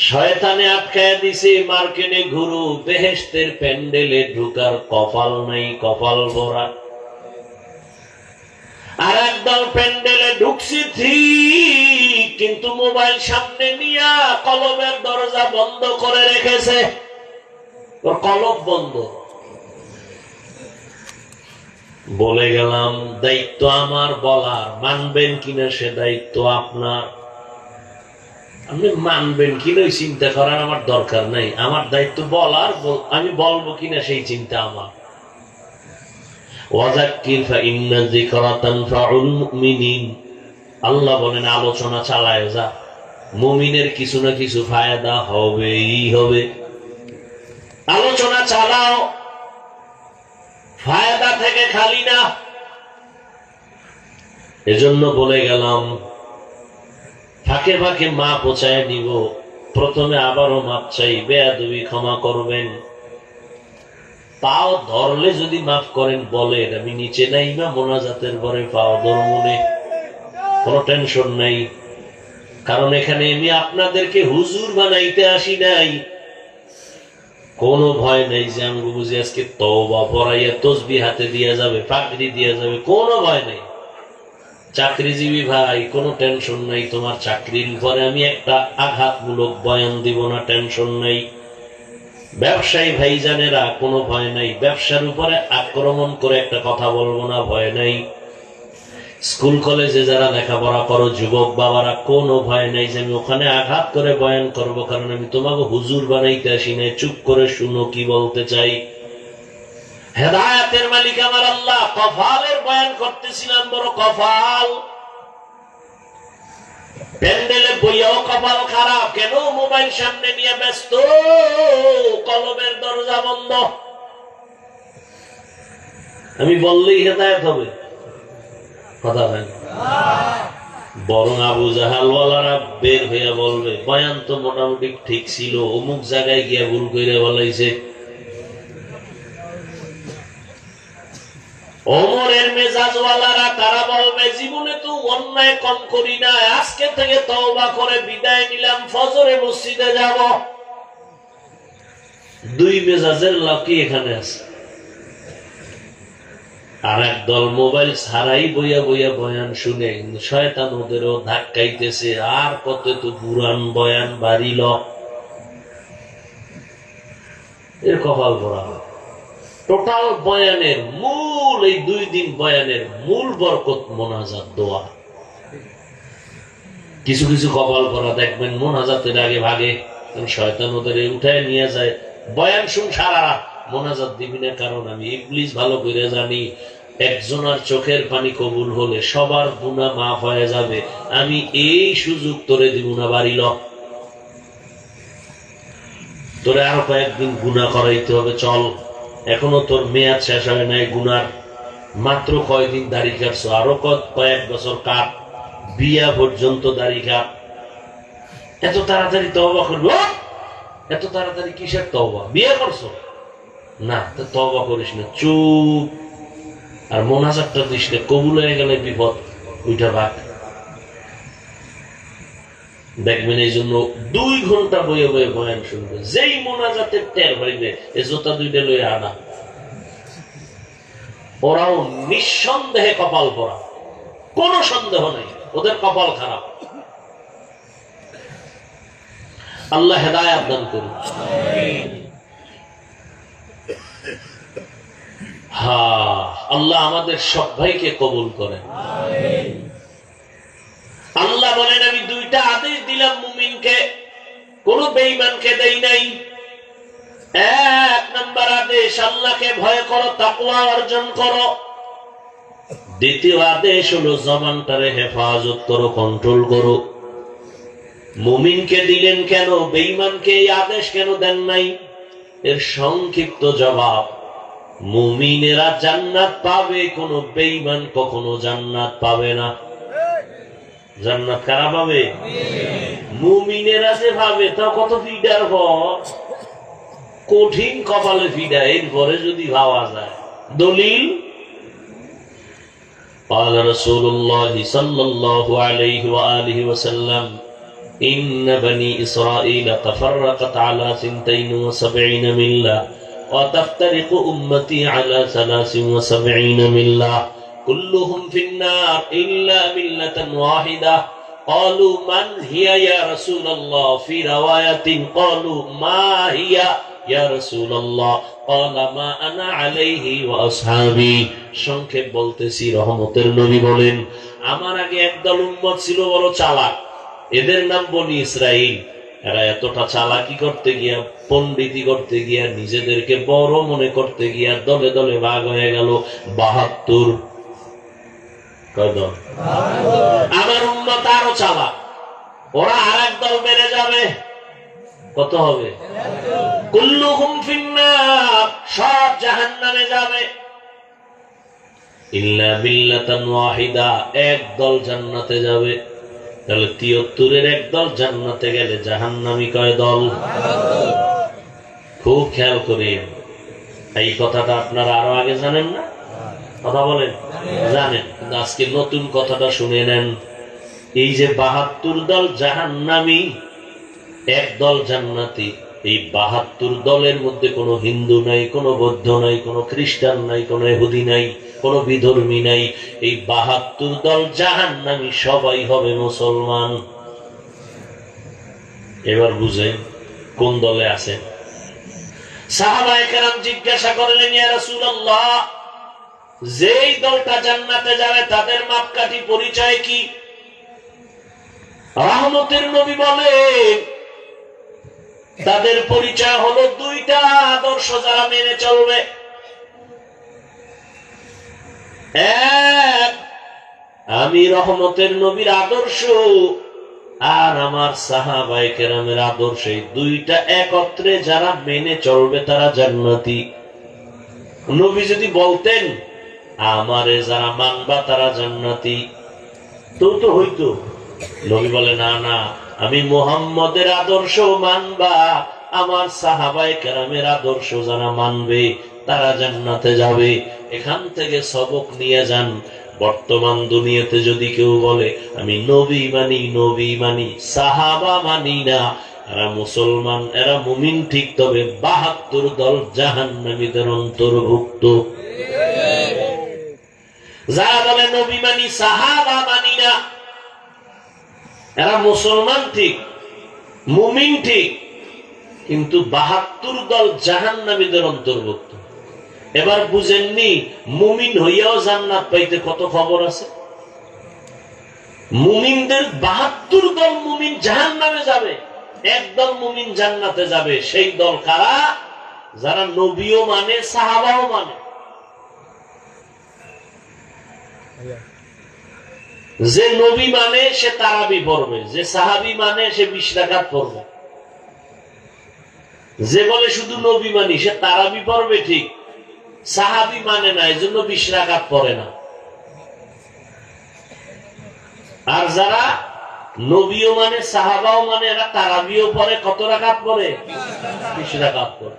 শয়তানে আটকায় দিছে, মার্কেটে ঘুরু, বেহেশতের প্যান্ডেলে ঢুকার কপাল নাই, কপাল ভরা। আর একদল প্যান্ডেলে ঢুকছি ঠিক, কিন্তু মোবাইল সামনে নিয়া কলবের দরজা বন্ধ করে রেখেছে, ওর কলব বন্ধ। বলে গেলাম দায়িত্ব আমার বলার, মানবেন কিনা সে দায়িত্ব আপনার। আপনি মানবেন কিনা ওই চিন্তা করার আমার দরকার নাই, আমার দায়িত্ব বলার, আমি বলবো কিনা সেই চিন্তা আমার। আল্লাহ বলেন আলোচনা চালায় যা, মুমিনের কিছু না কিছু ফায়দা হবেই হবে। আলোচনা চালাও, ফায়দা থেকে খালি না। এজন্য বলে গেলাম ফাঁকে ফাঁকে মা পৌঁছায় দিব, প্রথমে আবারও মাপ চাই, বেয়াদবি ক্ষমা করবেন। পাও ধরলে যদি মাফ করেন বলেন, আমি নিচে নাই না মোনাজাতের পরে পাও ধর্মনে, কোন টেনশন নাই। কারণ এখানে আমি আপনাদেরকে হুজুর বানাইতে আসি নাই, কোনো ভয় নাই যে আমি বুঝি আজকে তওবা পড়াইয়া তসবিহ হাতে দিয়া যাবে, পাগড়ি দিয়া যাবে, কোনো ভয় নাই। চাকরিজীবী ভাই কোনো টেনশন নাই, তোমার চাকরির উপরে আমি একটা আঘাতমূলক বয়ান দিব না, টেনশন নাই। ব্যবসায়ী ভাইজানেরা কোনো ভয় নাই, ব্যবসার উপরে আক্রমণ করে একটা কথা বলবো না, ভয় নাই। স্কুল কলেজে যারা লেখাপড়া করো যুবক বাবারা, কোনো ভয় নাই যে আমি ওখানে আঘাত করে বয়ান করব, কারণ আমি তোমাকে হুজুর বানাইতে আসি না। চুপ করে শুনো কি বলতে চাই। হেদায়েতের মালিক আমার আল্লাহ। কফালের বয়ান করতেছিলাম, বড় কফাল। প্যান্ডেলে বইয়াও কপাল খারাপ, কেন মোবাইল সামনে নিয়ে ব্যস্ত, কলবের দরজা বন্ধ। আমি বললেই হেদায়েত হবে, কথা হয় না। বরং আবু জাহালওয়ালারা বের হইয়া বলবে বয়ান তো মোটামুটি ঠিক ছিল, অমুক জায়গায় গিয়া ভুল করে বলাইছে। ওমরের মেজাজওয়ালারা তারা বলবে জীবনে তো অন্যায় কম করি না, আজকে থেকে তওবা করে বিদায় নিলাম, ফজরে মসজিদে যাব। দুই মেজাজের লাকি এখানে আছে। আর একদল মোবাইল ছাড়াই বইয়া বইয়া বয়ান শুনে, শয়তান ওদেরও ধাক্কাইতেছে, আর কত তো পুরান বয়ান বাড়িল, এর কপাল ভরা। টোটাল বয়ানের মূল, এই 2 দিন বয়ানের মূল বরকত মোনাজাত দোয়া। কিছু কিছু কপাল ভরা দেখবেন মোনাজাতের আগে ভাগে, শয়তান ওদের উঠায় নিয়ে যায়। বয়ান শুন সারা রাত, মোনাজাত দিবি না, কারণ আমি ইবলিস ভালো করে জানি একজনের চোখের পানি কবুল হলে সবার গুনাহ মাফ হয়ে যাবে। আমি এই সুযোগ তোরে দিব না, বাড়িল তোরে আরো কয়েকদিন গুনাহ করাইতে হবে, চল। এখনো তোর মেয়াদ শেষ হয় নাই গুনার, মাত্র কয়দিন দাড়ি কাটছো, আরো কয়েক বছর কাট, বিয়া পর্যন্ত দাড়ি কাট। এত তাড়াতাড়ি তওবা করবো? এত তাড়াতাড়ি কিসের তওবা? বিয়ে করছো না, তওবা করিস না, চুপ। আর মোনাজাতটা দিস না, কবুল হয়ে গেলে বিপদ, উঠা ভাগ। দেখবেন এই জন্য 2 ঘন্টা বয়ে বয়ে বয়ান শুনবে, যেই মোনাজাতের টের হইবে এ জোতা 2টা লয়ে আনা। ওরাও নিঃসন্দেহে কপাল পরা, কোন সন্দেহ নেই, ওদের কপাল খারাপ। আল্লাহ হেদায়েত দান করুন। আল্লাহ আমাদের সব ভাইকে কবুল করেন। আল্লাহ বলেন আমি 2টা আদেশ দিলাম মুমিনকে, কোন বেঈমানকে দেই নাই। 1 নম্বর আদেশ, আল্লাহকে ভয় করো, তাকওয়া অর্জন করো। দ্বিতীয় আদেশ হলো জবানটারে হেফাজত করো, কন্ট্রোল করো। মুমিনকে দিলেন কেন, বেঈমানকে এই আদেশ কেন দেন নাই? এর সংক্ষিপ্ত জবাব, মুমিনেরা জান্নাত পাবে, কোন বেঈমান কখনো জান্নাত পাবে না। জান্নাত কারা পাবে? মুমিনেরা যে পাবে, তা কত ফিডার ঘর, কঠিন কপালে ফিডা, এরপরে যদি ভাবা যায়। দলিল قال رسول الله صلى الله عليه وآله وسلم إن بني إسرائيل تفرقت على 72 ملة وتفترق أمتي على 73 ملة কুল্লুহুম ফিন্নার ইল্লা মিল্লাতান ওয়াহিদা قالوا من هي يا رسول الله في رواية قالوا ما هي يا رسول الله قال ما أنا عليه وأصحابي সংক্ষেপ বলতেছি রহমতের নবী বলেন আমার আগে একদল উম্মত ছিল বড় চালাক এদের নাম বনি ইসরাইল এরা এতটা চালাকি করতে গিয়া পণ্ডিতি করতে গিয়া নিজেদেরকে বড় মনে করতে গিয়া দলে দলে ভাগ হয়ে গেল ৭২ কয় দল আমার উম্মত আরো চালাক ওরা আরেক দল বেড়ে যাবে কত হবে কুল্লুহুম ফিন্নার সব জাহান্নামে যাবে ইল্লা মিল্লাতান ওয়াহিদা এক দল জান্নাতে যাবে তাহলে ৭৩-এর এক দল জান্নাতে গেলে জাহান্নামী কয় দল খুব খেয়াল করেন এই কথাটা আপনারা আরো আগে জানেন না কথা বলেন জানেন আজকে নতুন কথাটা শুনে নেন এই যে ৭২ দল জাহান্নামী এক দল জান্নাতি এই ৭২ দলের মধ্যে কোনো হিন্দু নাই কোনো বৌদ্ধ নাই কোনো খ্রিস্টান নাই কোনো ইহুদি নাই কোনো বিধর্মী নাই এই ৭২ দল জাহান্নামী সবাই হবে মুসলমান এবার বুঝেন কোন দলে আছেন সাহাবায়ে কেরাম জিজ্ঞাসা করলেন ইয়া রাসূলুল্লাহ যেই দলটা জান্নাতে যাবে তাদের মাপকাঠি পরিচয় কি রহমতের নবী বলেন তাদের পরিচয় হলো দুইটা আদর্শ যারা মেনে চলবে এক আমি রহমতের নবীর আদর্শ আর আমার সাহাবায়ে কেরামের আদর্শ এই দুইটা একত্রে যারা মেনে চলবে তারা জান্নাতি নবী যদি বলতেন আমারে যারা মানবা তারা জান্নাতি তো হইতো নবী বলে না না আমি মুহাম্মদের আদর্শ মানবা আমার সাহাবায়ে কেরামের আদর্শ যারা মানবে তারা জান্নাতে যাবে এখান থেকে সবক নিয়ে যান বর্তমান দুনিয়াতে যদি কেউ বলে আমি নবী মানি সাহাবা মানি না এরা মুসলমান এরা মুমিন ঠিক তবে ৭২ দল জাহান্নামীদের অন্তর্ভুক্ত যারা বলে নবী মানি সাহাবা মানি না এরা মুসলমান ঠিক মুমিন ঠিক কিন্তু ৭২ দল জাহান্নামীদের অন্তর্ভুক্ত এবার বুঝেননি মুমিন হইয়াও জান্নাত পাইতে কত খবর আছে মুমিনদের ৭২ দল মুমিন জাহান্নামে যাবে একদল মুমিন জান্নাতে যাবে সেই দল কারা যারা নবীও মানে সাহাবাও মানে যে নবী মানে সে তারাবি পড়বে যে সাহাবী মানে সে ২০ রাকাত পড়বে যে বলে শুধু নবী মানি সে তারাবি পড়বে ঠিক সাহাবী মানে না এজন্য ২০ রাকাত পড়ে না আর যারা নবীও মানে সাহাবাও মানে এরা তারাবিও পড়ে কত রাকাত পড়ে ২০ রাকাত পড়ে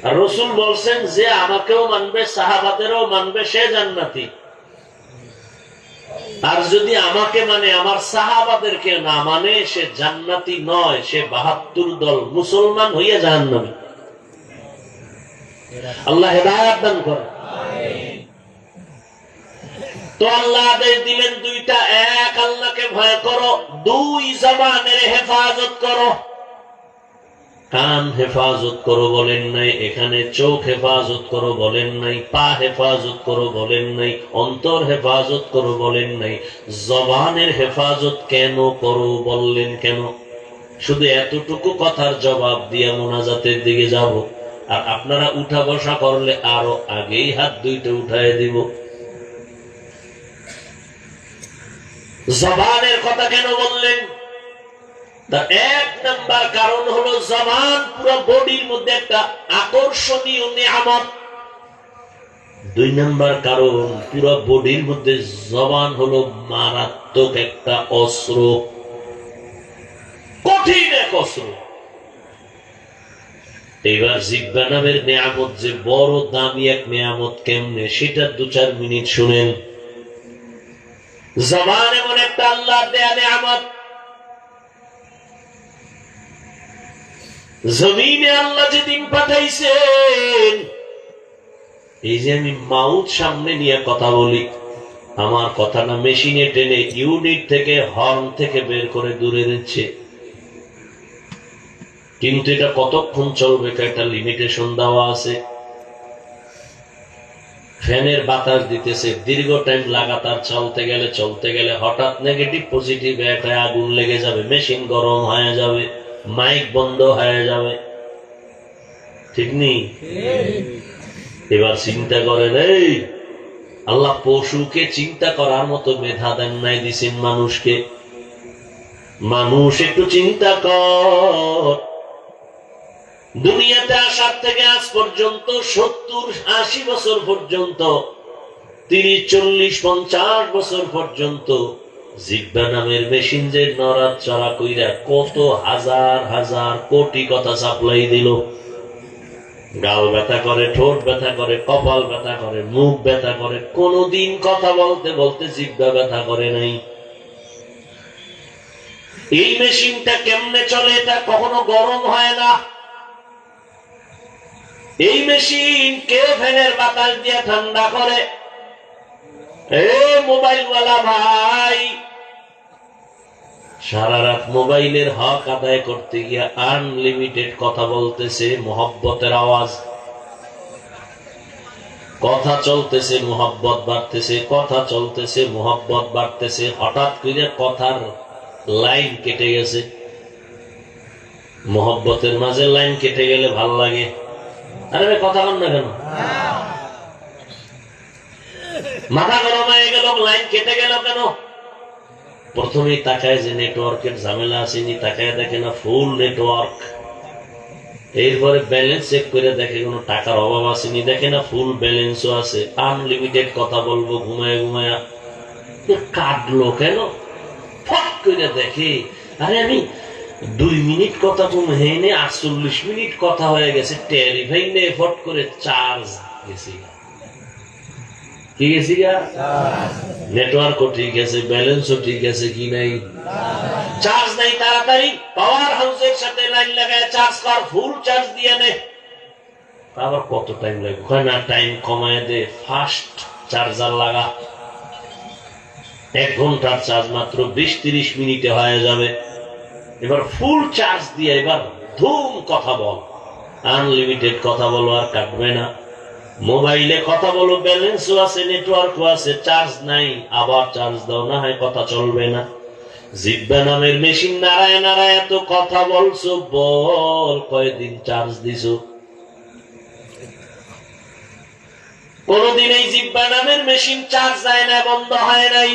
আর রাসূল বলছেন যে আমাকেও মানবে সাহাবাদেরও মানবে সে জান্নাতি আর যদি আমাকে মানে আমার সাহাবাদেরকে না মানে সে জান্নাতি নয় সে ৭২ দল মুসলমান হইয়া জাহান্নামী আল্লাহ হেদায়েত দান করেন তো আল্লাহ আদেশ দিলেন দুইটা এক আল্লাহকে ভয় করো দুই জবানের হেফাজত করো কান হেফাজত করো বলেন নাই এখানে চোখ হেফাজত করো বলেন নাই পা হেফাজত করো বলেন নাই অন্তর হেফাজত করো বলেন নাই জবানের হেফাজত কেন করো বললেন কেন শুধু এতটুকু কথার জবাব দিয়া মোনাজাতের দিকে যাব আর আপনারা উঠা বসা করলে আরো আগেই হাত দুইটা উঠায় দিব জবানের কথা কেন বললেন এক নাম্বার কারণ হলো জবান পুরো বডির মধ্যে একটা আকর্ষণীয় নিয়ামত দুই নাম্বার কারণ পুরো বডির মধ্যে জবান হলো মারাত্মক একটা অস্ত্র কঠিন এক অস্ত্র এবার জিহ্বা নামের নিয়ামত যে বড় দামি এক নিয়ামত কেমনে সেটা ২-৪ মিনিট শুনেন জবান এমন একটা আল্লাহর দেয়া নিয়ামত জমিনে আল্লাহ যেদিন পাঠাইছেন এই যে আমি মাউথ সামনে নিয়ে কথা বলি, আমার কথাটা মেশিনে টেনে ইউনিট থেকে হর্ন থেকে বের করে দূরে দিচ্ছে, কিন্তু এটা কতক্ষণ চলবে একটা লিমিটেশন দেওয়া আছে। ফ্যানের বাতাস দিতেছে, দীর্ঘ টাইম লাগাতার চলতে গেলে হঠাৎ নেগেটিভ পজিটিভ এক হয়ে আগুন লেগে যাবে, মেশিন গরম হয়ে যাবে, মাইক বন্ধ হয়ে যাবে, ঠিক নেই? এবার চিন্তা করেন, এই আল্লাহ পশুকে চিন্তা করার মতো মেধা দেন নাই, দিছেন মানুষকে। মানুষ একটু চিন্তা কর, দুনিয়াতে আসার থেকে আজ পর্যন্ত 70-80 বছর পর্যন্ত, 30-40-50 বছর পর্যন্ত জিহ্বা নামের মেশিন যে নড়াচড়া কইরা কত হাজার হাজার কোটি কথা সাপ্লাই দিল। গাল ব্যথা করে, ঠোঁট ব্যথা করে, কপাল ব্যথা করে, মুখ ব্যথা করে, কোনদিন কথা বলতে বলতে জিহ্বা ব্যথা করে নাই। এই মেশিনটা কেমনে চলে? এটা কখনো গরম হয় না। এই মেশিন কে ফ্যানের বাতাস দিয়ে ঠান্ডা করে? মোবাইল ওয়ালা ভাই সারা রাত মোবাইলের হক আদায় করতে গিয়ে আনলিমিটেড কথা বলতেছে, মোহব্বতের আওয়াজ, কথা চলতেছে, মোহব্বত বাড়তেছে, কথা চলতেছে, মোহব্বত বাড়তেছে। হঠাৎ করে কথার লাইন কেটে গেছে। মোহব্বতের মাঝে লাইন কেটে গেলে ভাল লাগে। আরে কথা বল না কেন? মাথা গরম হয়ে গেল, লাইন কেটে গেল কেন? প্রথমেই তাকায় যে নেটওয়ার্কের ঝামেলা আসেনি, তাকায় দেখে না ফুল নেটওয়ার্ক। এরপরে ব্যালেন্স চেক করে দেখে কোনো টাকার অভাব আসেনি, দেখে না ফুল ব্যালেন্সও আছে, আনলিমিটেড কথা বলবো ঘুমায় ঘুমায়া। কাটলো কেন? ফট করে দেখে, আরে আমি 2 মিনিট কথা হেনে 48 মিনিট কথা হয়ে গেছে। টেরিফাই নে ফট করে চার্জ গেছি, কি গেছি গা? নেটওয়ার্কও ঠিক আছে, ব্যালেন্সও ঠিক আছে, কি নাই? চার্জ নাই। তাড়াতাড়ি পাওয়ার হাউসের সাথে লাইন লাগায় চার্জ কর, ফুল চার্জ দিয়ে নে। আবার কত টাইম লাগবে? হয় না, টাইম কমায় দে, ফাস্ট চার্জার লাগা। 1 ঘন্টার চার্জ মাত্র 20-30 মিনিটে হয়ে যাবে। এবার ফুল চার্জ দিয়ে এবার ধুম কথা বল, আনলিমিটেড কথা বলো, আর কাটবে না। মোবাইলে কথা বলো, ব্যালেন্সও আছে, নেটওয়ার্কও আছে, চার্জ নাই, আবার চার্জ দাও, না হয় কথা চলবে না। জিহ্বা নামের মেশিন নাড়ায় নাড়ায় এত কথা বলছো, বল কয়দিন চার্জ দিছো? কোনদিন এই জিহ্বা নামের মেশিন চার্জ যায় না, বন্ধ হয় নাই।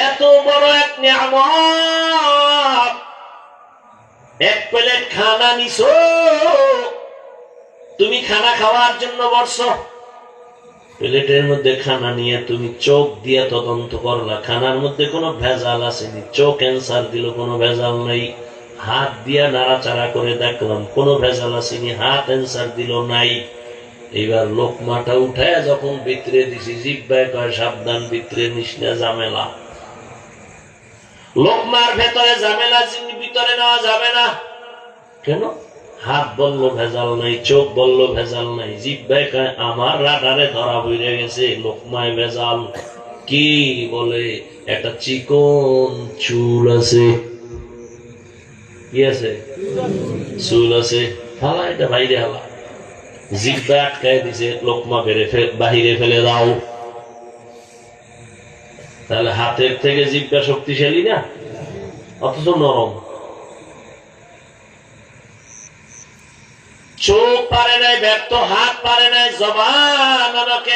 এত বড় এক নিয়ামত, এক প্লেট খানা নিছো, তুমি খানা খাওয়ার জন্য বসছো, প্লেটের মধ্যে খানা নিয়ে তুমি চোখ দিয়ে তদন্ত করলা, খানার মধ্যে কোনো ভেজাল আসেনি। চোখ অ্যান্সার দিল কোনো ভেজাল নাই। হাত দিয়া নাড়াচাড়া করে দেখলাম কোনো ভেজাল আসেনি, হাত অ্যান্সার দিল নাই। এইবার লোকমাটা উঠায় যখন ভিতরে দিছি, জিহ্বায় কয় সাবধান, ভিতরে নিস না, ঝামেলা। লোকমার ভেতরে ঝামেলা, ভিতরে নেওয়া যাবে না। কেন? হাত বললো ভেজাল নাই, চোখ বললো ভেজাল নাই, জিহ্বায় কয় আমার রাডারে ধরা হয়ে গেছে, লোকমায় ভেজাল। কি বলে? একটা চিকন চুল আছে। কি আছে? চুল আছে, হালা এটা বাইরে হালা। জিহ্বা আটকায় দিছে, লোকমা বাহিরে ফেলে দাও। তাহলে হাতের থেকে জিহ্বা শক্তিশালী না, অথচ নরম। চোখ পারে নাই, ব্যর্থ, হাত পারে নাই, জবান আমাকে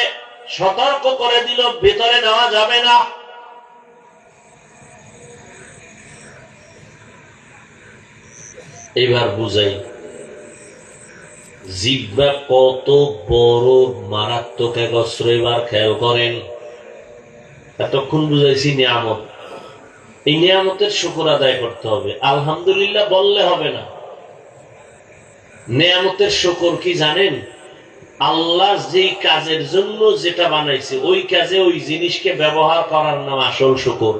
সতর্ক করে দিল ভেতরে নেওয়া যাবে না। এবার বুঝাই জিহ্বা কত বড় মারাত্মক এক অস্ত্র। এবার খেয়াল করেন, এতক্ষণ বুঝাইছি নিয়ামত, এই নিয়ামতের শুকর আদায় করতে হবে। আলহামদুলিল্লাহ বললে হবে না। নিয়ামতের শুকর কি জানেন? আল্লাহ যেই কাজের জন্য যেটা বানাইছে, ওই কাজে ওই জিনিসকে ব্যবহার করার নাম আসল শুকর।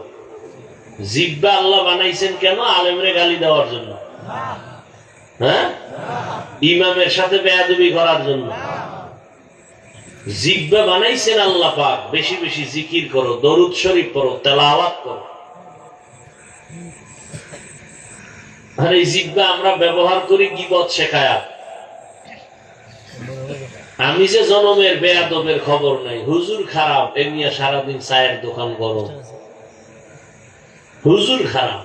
জিহ্বা আল্লাহ বানাইছেন কেন? আলেমরে গালি দেওয়ার জন্য? হ্যাঁ, ইমামের সাথে বেয়াদবি করার জন্য। জিহ্বা বানাইছেন আল্লাহ পাক, বেশি বেশি জিকির করো, দরুদ শরীফ পড়ো, তেলাওয়াত করো। আর এই জিহ্বা আমরা ব্যবহার করি গীবত শেখায়া। আমি যে জনমের বেয়াদবের খবর নাই, হুজুর খারাপ এমনি সারাদিন চায়ের দোকান করো, হুজুর খারাপ।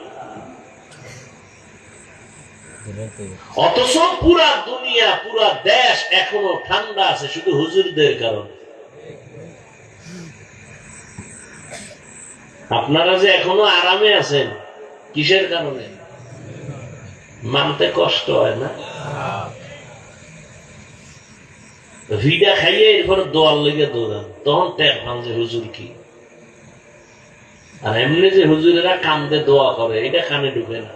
অথচ পুরা দুনিয়া পুরা দেশ এখনো ঠান্ডা আছে শুধু হুজুরদের কারণে। আপনারা যে এখনো আরামে আছেন কিসের কারণে? মানতে কষ্ট হয় না? ভিডা খাইয়ে এরপরে দোয়ার লেগে দৌড়ান, তখন টের পান যে হুজুর কি। আর এমনি যে হুজুরেরা কান্দে দোয়া করে এটা কানে ঢুকে না।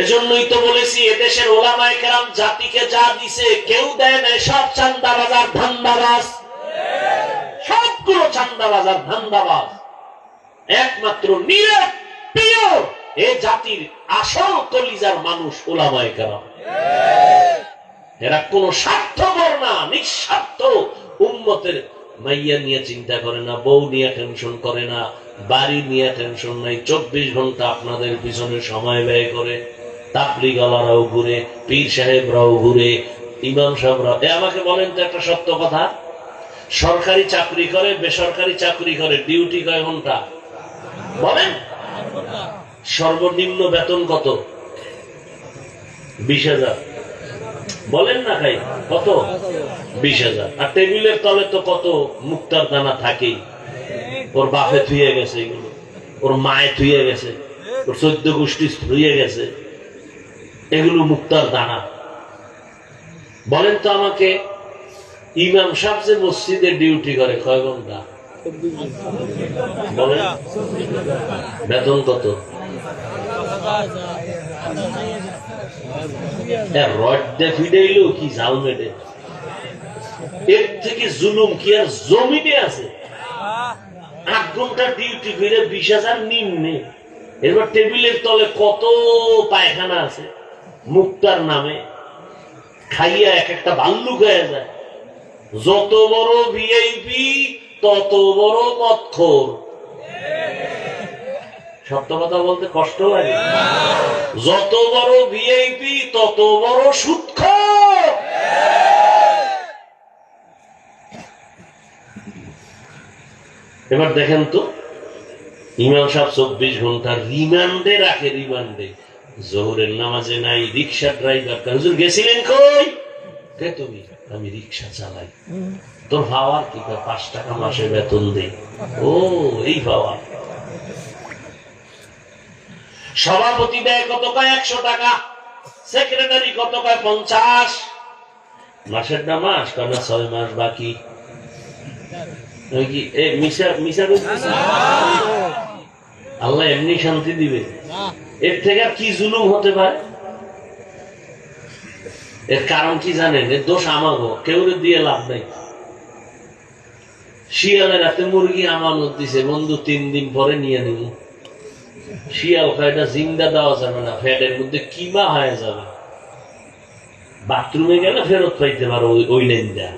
এজন্যই তো বলেছি এদেশের ওলামায়ে কেরাম জাতিকে যা দিছে কেউ দেয় না, সব চান্দাবাজ আর ধান্দাবাজ, সবগুলো চান্দাবাজ আর ধান্দাবাজ। একমাত্র নিরপেক্ষ এ জাতির আসল কলিজার মানুষ ওলামায়ে কেরাম। এরা কোন স্বার্থপর না, নিঃস্বার্থ। উম্মতের মাইয়া নিয়ে চিন্তা করে না, বউ নিয়ে টেনশন করে না, বাড়ি নিয়ে টেনশন নাই। 24 ঘন্টা আপনাদের পিছনে সময় ব্যয় করে। তাবলীগওয়ালারাও ঘুরে, পীর সাহেবরাও ঘুরে, ইমাম সাহেবরাও। আমাকে বলেন তো একটা সত্য কথা, সরকারি চাকরি করে বেসরকারি চাকরি করে ডিউটি কয় ঘন্টা বলেন? সর্বনিম্ন বেতন কত? 20,000 বলেন না খাই কত? 20,000। আর টেবিলের তলে তো কত মুক্তার দানা থাকেই। ওর বাপে থুয়ে গেছে এগুলো, ওর মায়ে থুয়ে গেছে, ওর 14 গোষ্ঠী থুয়ে গেছে, এগুলো মুক্তার দানা। বলেন তো আমাকে, ইমাম সাহেব যে মসজিদে ডিউটি করে কয় ঘন্টা বলেন? বেতন কত? ফিডেইলো কি জাল মেটে, এর থেকে জুলুম কি আর জমিনে আছে? 8 ঘন্টা ডিউটি করে 20,000 নিম্নে। এবার টেবিলের তলে কত পায়খানা আছে মুক্তার নামে, খাইয়া এক একটা ভাল্লুক হয়ে যায়। যত বড় ভিআইপি তত বড় মদখোর। সত্য কথা বলতে কষ্ট লাগে। যত বড় ভিআইপি তত বড় সুদখোর। এবার দেখেন তো, ইমাম সাহেব 24 ঘন্টা রিমান্ডে রাখে। রিমান্ডে জোহরের নামাজে নাই, রিক্সা ড্রাইভার। হুজুর গেছিলেন কই? কে তুমি? আমি রিক্সা চালাই। তোর পাওয়ার কি? 5 টাকা মাসে বেতন দেই। ও এই পাওয়ার। সভাপতি দেয় কত? 100 টাকা। সেক্রেটারি কত? 50। মাসের না মাস কারণ 6 মাস বাকি। আল্লাহ এমনি শান্তি দিবে? এর থেকে আর কি জুলুম হতে পারে? এর কারণ কি জানেন? এর দোষ আমাগো, কেউ দিয়ে লাভ নাই। শিয়ালের হাতে মুরগি আমানত দিছে, বন্ধু 3 দিন পরে নিয়ে নিব। শিয়াল খায়টা জিন্দা দেওয়া যাবে না, ফ্যাটের মধ্যে কিমা হয়ে যাবে। বাথরুমে গেলে ফেরত পাইতে পারো ওই লাইন দেয়া,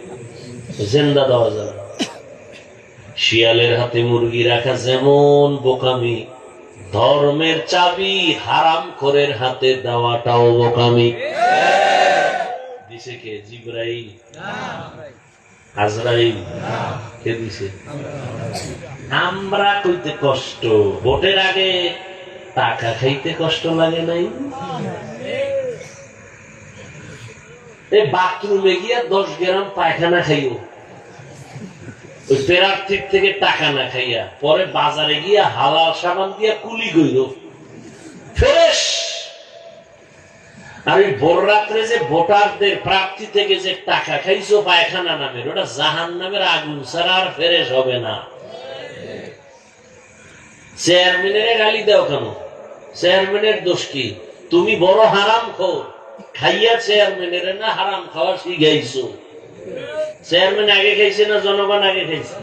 জিন্দা দেওয়া যাবে। শিয়ালের হাতে মুরগি রাখা যেমন বোকামি, ধর্মের চাবি হারামখোরের হাতে দেওয়াটাও বোকামি। দিছে কে? জিবরাইল? আজরাইল? কে দিছে? আমরা কইতে কষ্ট, ভোটের আগে টাকা খাইতে কষ্ট লাগে নাই? এই বাথরুমে গিয়া 10 গ্রাম পায়খানা খাইও, ওই প্রার্থীর থেকে টাকা না খাইয়া, পরে বাজারে গিয়া হালাল সাবান দিয়া কুলি গইল ফ্রেশ। আর ওই ভোর রাত্রে যে ভোটারদের প্রার্থী থেকে যে টাকা খাইছো পায়খানা নামের, ওটা জাহান্নামের আগুন ছাড়া আর ফ্রেশ হবে না। চেয়ারম্যানের গালি দাও কেন? চেয়ারম্যানের দোষ কি? তুমি বড় হারামখোর, খাইয়া চেয়ারম্যানের না হারাম খাওয়া শিখাইছো। চেয়ারম্যান আগে খাইছে না জনগণ আগে খাইছে?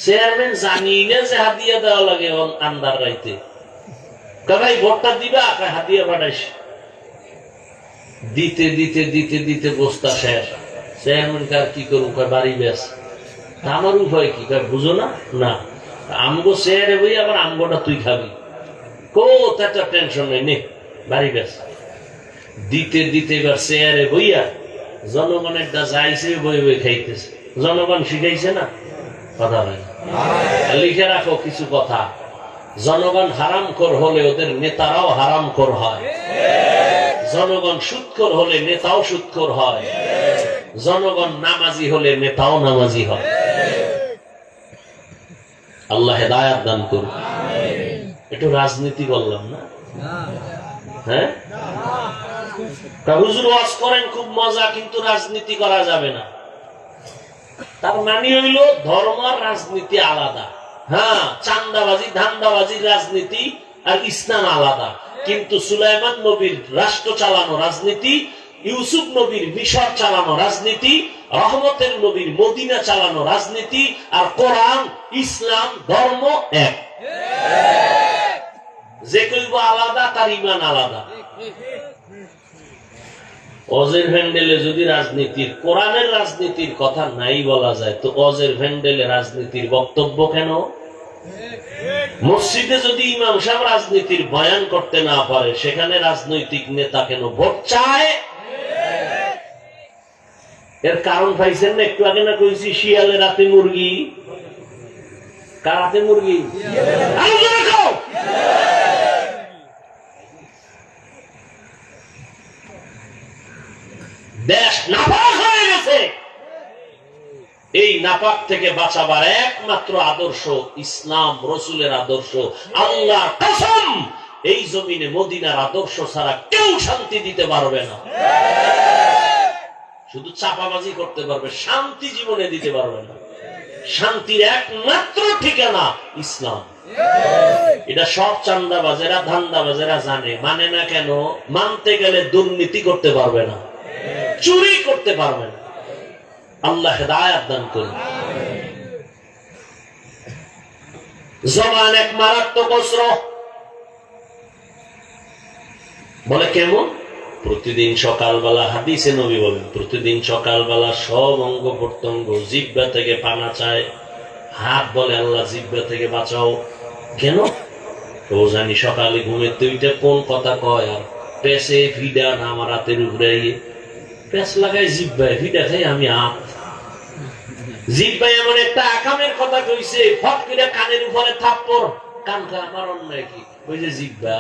চেয়ারম্যান জানি না যে হাতিয়া দেওয়া লাগে আন্দার রাইতে। ভাই ভোটটা দিবা, হাতিয়া পাঠাইস। দিতে দিতে দিতে দিতে বস্তা শেষ। চেয়ারম্যান কার কি করুন, বাড়ি ব্যাস। আমার উপায় কি বুঝো না? না, আমগো চেয়ারে বই আবার আমগোটা তুই খাবি, কোথাটা টেনশন নেই, নে বাড়ি ব্যাস। দিতে দিতে এবার চেয়ারে বইয়া জনগণের দা যাইছে বই বই খাইতেছে। জনগণ শিখাইছে না? কথা হয় না। লিখে রাখো কিছু কথা। জনগণ হারামখোর হলে ওদের নেতারাও হারামখোর হয়। জনগণ সুদখোর হলে নেতাও সুদখোর হয়। জনগণ নামাজি হলে নেতাও নামাজি হয়। আল্লাহ হেদায়াত দান করুন। একটু রাজনীতি বললাম না? হ্যাঁ, হুজুর ওয়াজ করেন খুব মজা, কিন্তু রাজনীতি করা যাবে না। তার মানে হইল ধর্ম আর রাজনীতি আলাদা। হ্যাঁ, চান্দাবাজি ধান্দাবাজির রাজনীতি আর ইসলাম আলাদা। কিন্তু সুলাইমান নবীর রাষ্ট্র চালানো রাজনীতি, ইউসুফ নবীর মিশর চালানো রাজনীতি, রহমতের নবীর মদিনা চালানো রাজনীতি আর কোরআন ইসলাম ধর্ম এক। যে কইব আলাদা তার ইমান আলাদা। অজের ভ্যান্ডেলে যদি রাজনীতির কোরআনের রাজনীতির কথা নাই বলা যায়, তো অজের ভ্যান্ডেলে রাজনীতির বক্তব্য কেন? মসজিদে যদি ইমাম সাহেব রাজনীতির বয়ান করতে না পারে, সেখানে রাজনৈতিক নেতা কেন ভোট চায়? এর কারণ পাইছেন না? একটু আগে না কইছি শিয়ালে রাতে মুরগি। কার রাতে মুরগি? দেশ নাপাক হয়ে গেছে। এই নাপাক থেকে বাঁচাবার একমাত্র আদর্শ ইসলাম, রসুলের আদর্শ। আল্লাহর কসম, এই জমিনে মদিনার আদর্শ ছাড়া কেউ শান্তি দিতে পারবে না। শুধু চাপাবাজি করতে পারবে, শান্তি জীবনে দিতে পারবে না। শান্তির একমাত্র ঠিকানা ইসলাম। এটা সব চান্দাবাজেরা ধান্দাবাজেরা জানে, মানে না কেন? মানতে গেলে দুর্নীতি করতে পারবে না, চুরি করতে পারবে না। আল্লাহ হেদায়াত দান করুন। জবান এক মারাত্মক অস্ত্র। বলে কেমন? প্রতিদিন সকালবেলা, হাদিসে নবী বলেন, প্রতিদিন সকালবেলা সব অঙ্গ প্রত্যঙ্গ জিহ্বা থেকে পানা চায়। হাত বলে আল্লাহ জিহ্বা থেকে বাঁচাও। কেন? ও জানি সকালে ঘুমের তুইটা কোন কথা কয়, আর পেশে ভিডা না আমার হাতের উপরে পেঁচ লাগাই জিহ্বায়, ভিডা খাই আমি হাত। জিহ্বায় এমন একটা আকামের কথা কইছে, ফট করে কানের উপরে থাপ্পড়। কানটা আমার অন্যায় কি? ওই যে জিহ্বা।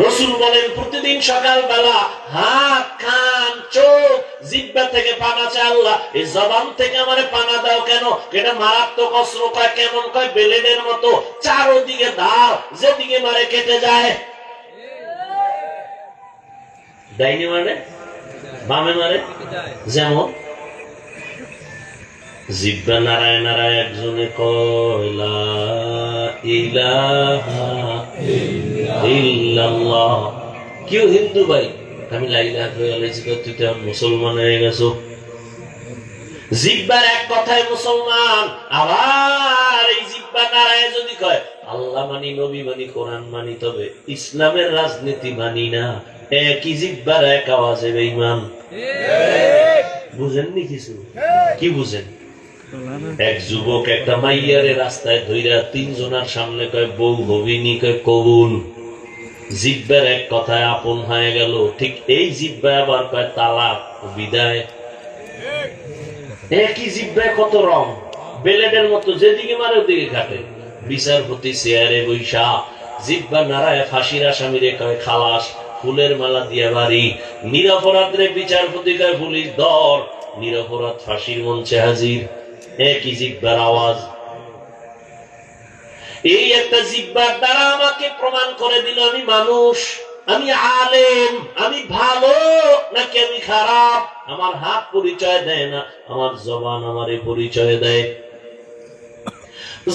রসুল বলেন প্রতিদিন সকালবেলা হাত, কান, চোখ, জিহ্বা থেকে পানা চায় আল্লাহ, এই জবান থেকে আমারে পানা দাও। কেন? এটা মারাত্মক অস্ত্র। কয় কেমন? কয় বেলেডের মতো, চারোদিকে ধার, যেদিকে মারে কেটে যায়। ডাইনে মারে, বামে মারে। যেমন জিহ্বা নারায় নারায় একজনে কয় লা ইলাহা ইল্লাল্লাহ। কেউ হিন্দু ভাই, আমি লা ইলাহা ইল্লাল্লাহ, তুই তো মুসলমান হয়ে গেছো। জিহ্বার এক কথায় মুসলমান। আবার এই জিহ্বা নারায় যদি কয় আল্লাহ মানি, নবী মানি, কোরআন মানি, তবে ইসলামের রাজনীতি মানি না, একই জিহ্বার এক আওয়াজে বেঈমান। বুঝেননি কিছু? কি বুঝেন? এক যুবক একটা মাইয়ারে রাস্তায় ধইরা তিনজনের সামনে কয় বউ হবিনি, কয় কবুল। জিহ্বার এক কথায় আপন হয়ে গেল। ঠিক এই জিহ্বা আবার কয় তালাক, বিদায়। একই জিহ্বায় কত রং, বেলেডের মতো, যেদিকে মারে ওদিকে কাটে। বিচারপতি চেয়ারে বৈশা জিহ্বা নারায় ফাঁসির আসামিরে কয় খালাস, ফুলের মালা দিয়া বাড়ি। নিরপরাধরে বিচারপতি কয় পুলিশ ধর, নিরপরাধ ফাঁসির মঞ্চে হাজির। একই জিহ্বার আওয়াজ। এই একটা জিহ্বার দ্বারা আমাকে প্রমাণ করে দিল আমি মানুষ, আমি আলেম, আমি ভালো নাকি আমি খারাপ। আমার হাত পরিচয় দেয় না, আমার জবান আমারে পরিচয় দেয়।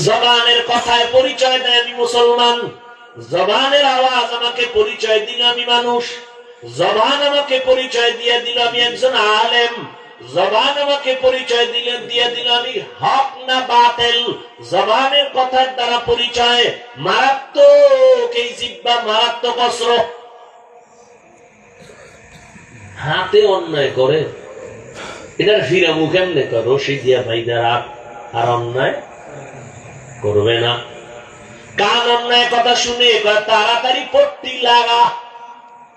জবানের কথায় পরিচয় দেয় আমি মুসলমান। জবানের আওয়াজ আমাকে পরিচয় দিল আমি মানুষ। জবান আমাকে পরিচয় দিয়ে দিল আমি একজন আলেম। জবান আমাকে পরিচয় দিয়ে দিল আমি হক না বাতিল, জবানের কথার দ্বারা পরিচয়। মারাত্মক এই জিহ্বা, মারাত্মক অস্ত্র। হাতে অন্যায় করে এটার ফিরামু কেমনে কর, রশি দিয়া ভাইদার আর অন্যায় করবে না। কান অন্যায় কথা শুনে তাড়াতাড়ি পট্টি লাগা,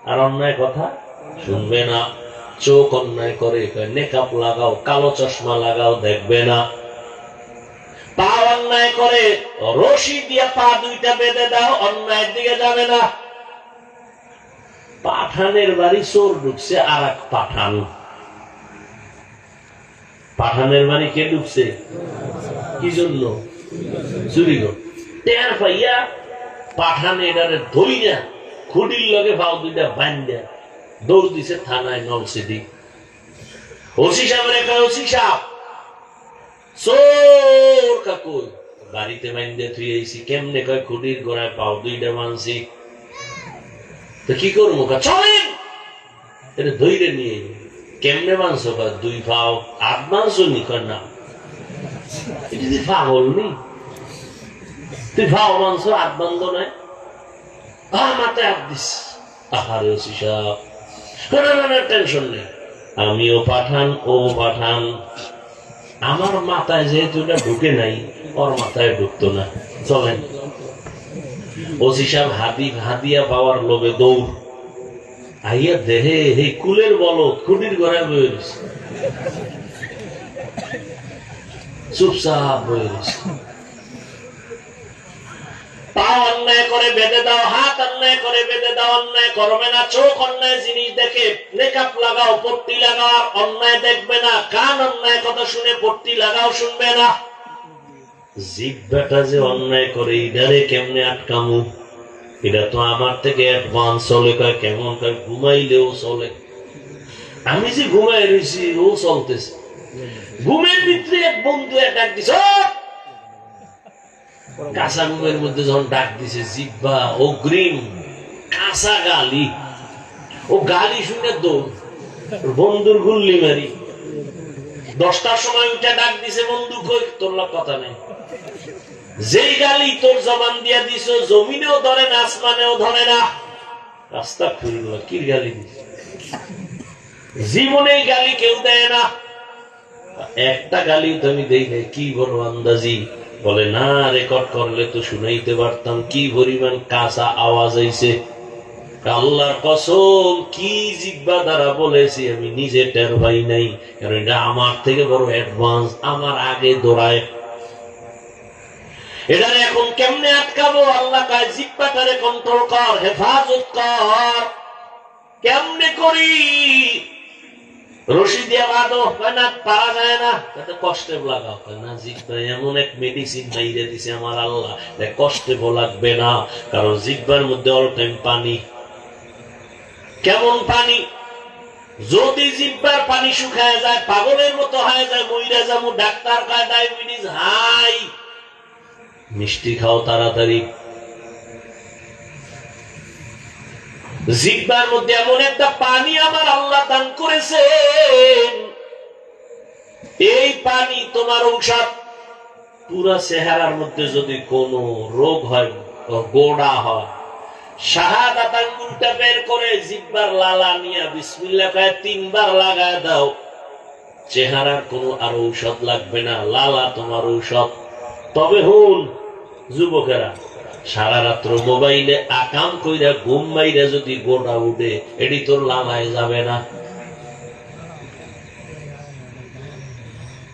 আর অন্যায় কথা শুনবে না। চোখ অন্যায় করে নেকাপ লাগাও, কালো চশমা লাগাও, দেখবে না। পা অন্যায় করে রশি দিয়া পা দুইটা বেঁধে দাও, অন্যায়ের দিকে যাবে না। পাঠানের বাড়ি চোর ঢুকছে, আর এক পাঠান। পাঠানের বাড়ি কে ঢুকছে? কি জন্য? চুরি কর। টের পাইয়া পাঠান এটারে ধইরা খুঁটির লগে পাও দুইটা বান্ধা দৌড় দিছে থানায় নলসিটি। ওসি সাহেবের একটা ওসি সাহেব চোর কাকুই বাড়িতে বান্ধে থুই আইছি, কেমনে কয় খুঁটির গোড়ায় পাও দুইটা মানছি, তো কি করবো? চলেন এটা ধৈর্য নিয়ে। কেমনে মানছো? দুই পাও আট মানছো নি? কয় না, এটা পাগল নি, তুই ভাও মানছো আট বান্ধ নাই, মাথায় হাত দিস। আহারে ওসি সাহেব, টেনশন নেই, আমিও পাঠান ও পাঠান, আমার মাথায় যেহেতু এটা ঢুকে নাই, ওর মাথায় ঢুকতো না। চলেন। ওসি সাহেব হাদিয়া পাওয়ার লোভে দৌড় আইয়া দেহে হে কুলের বলদ খুঁটির ঘরে বয়ে গেছে, চুপচাপ বয়ে গেছে। পা অন্যায় করে বেঁধে দাও, হাত অন্যায় করে বেঁধে দাও, অন্যায় করবে না। চোখ অন্যায় জিনিস দেখে মেকআপ লাগাও, পট্টি লাগাও, অন্যায় দেখবে না। কান অন্যায় কথা শুনে পট্টি লাগাও, শুনবে না। জিহ্বাটা যে অন্যায় করে ইদারে কেমনে আটকামু? এটা তো আমার থেকে অ্যাডভান্স চলে। কয় কেমন? কয় ঘুমাইলেও চলে। আমি যে ঘুমাই রয়েছি ও চলতেছে। ঘুমের ভিতরে এক বন্ধু ডাক দিছে, কাঁচা ঘুমের মধ্যে যখন ডাক দিছে, জিহ্বা অগ্রিম কাঁচা গালি, ও গালি শুনে দৌড়, বন্ধুর গুল্লি মারি। 10টার সময় উঠে ডাক দিছে, বন্ধু কই? তোর কথা নেই। যেই গালি তোর জবান দিয়া দিছ, জমিনেও ধরে না, আসমানেও ধরে না। রাস্তা খুলল, কি গালি দিস? জীবনে গালি কেউ দেয় না। একটা গালি তো আমি দেই নাই। কি বলো আন্দাজি? বলে না, রেকর্ড করলে তো শুনাইতে পারতাম। কি পরিমাণ কাঁচা আওয়াজ হইছে। আল্লাহর কসম, কি জিহ্বা দ্বারা বলেছি আমি নিজে টের পাই নাই, কারণ এটা আমার থেকে বড় অ্যাডভান্স, আমার আগে দৌড়ায়। এটারে এখন কেমনে আটকাবো? আল্লাহ কয় জিহ্বাটারে কন্ট্রোল কর, হেফাজত কর। কেমনে করি? রশি দিয়ে বাঁধো। না, পারা যায় না। তাতে কষ্টে লাগাও। না, জিহ্বা এমন এক মেডিসিন মাইরে দিছে আমার আল্লাহ, কষ্টে লাগবে না, কারণ জিহ্বার মধ্যে অল টাইম পানি। কেমন পানি? যদি জিহ্বার পানি শুকায় যায়, পাগলের মতো হয়ে যায়, মইরা যাবো, ডাক্তার কয় ডায়াবেটিস হাই। মিষ্টি খাও তাড়াতাড়ি। জিহ্বার মধ্যে এমন একটা পানি আমার আল্লাহ দান করেছেন, এই পানি তোমার ঔষধ। পুরা চেহারার মধ্যে যদি কোনো রোগ হয়, গোড়া হয়, শাহাদাত আঙ্গুলটা বের করে জিহ্বার লালা নিয়ে বিসমিল্লাহ কয়ে 3 বার লাগায় দাও, চেহারার কোনো আর ঔষধ লাগবে না, লালা তোমার ঔষধ। তবে হুন যুবকেরা, সারা রাত্র মোবাইলে আকাম কইরা ঘুম মাইরা যদি গোড়া উঠে, এটি তোর লামায় যাবে না।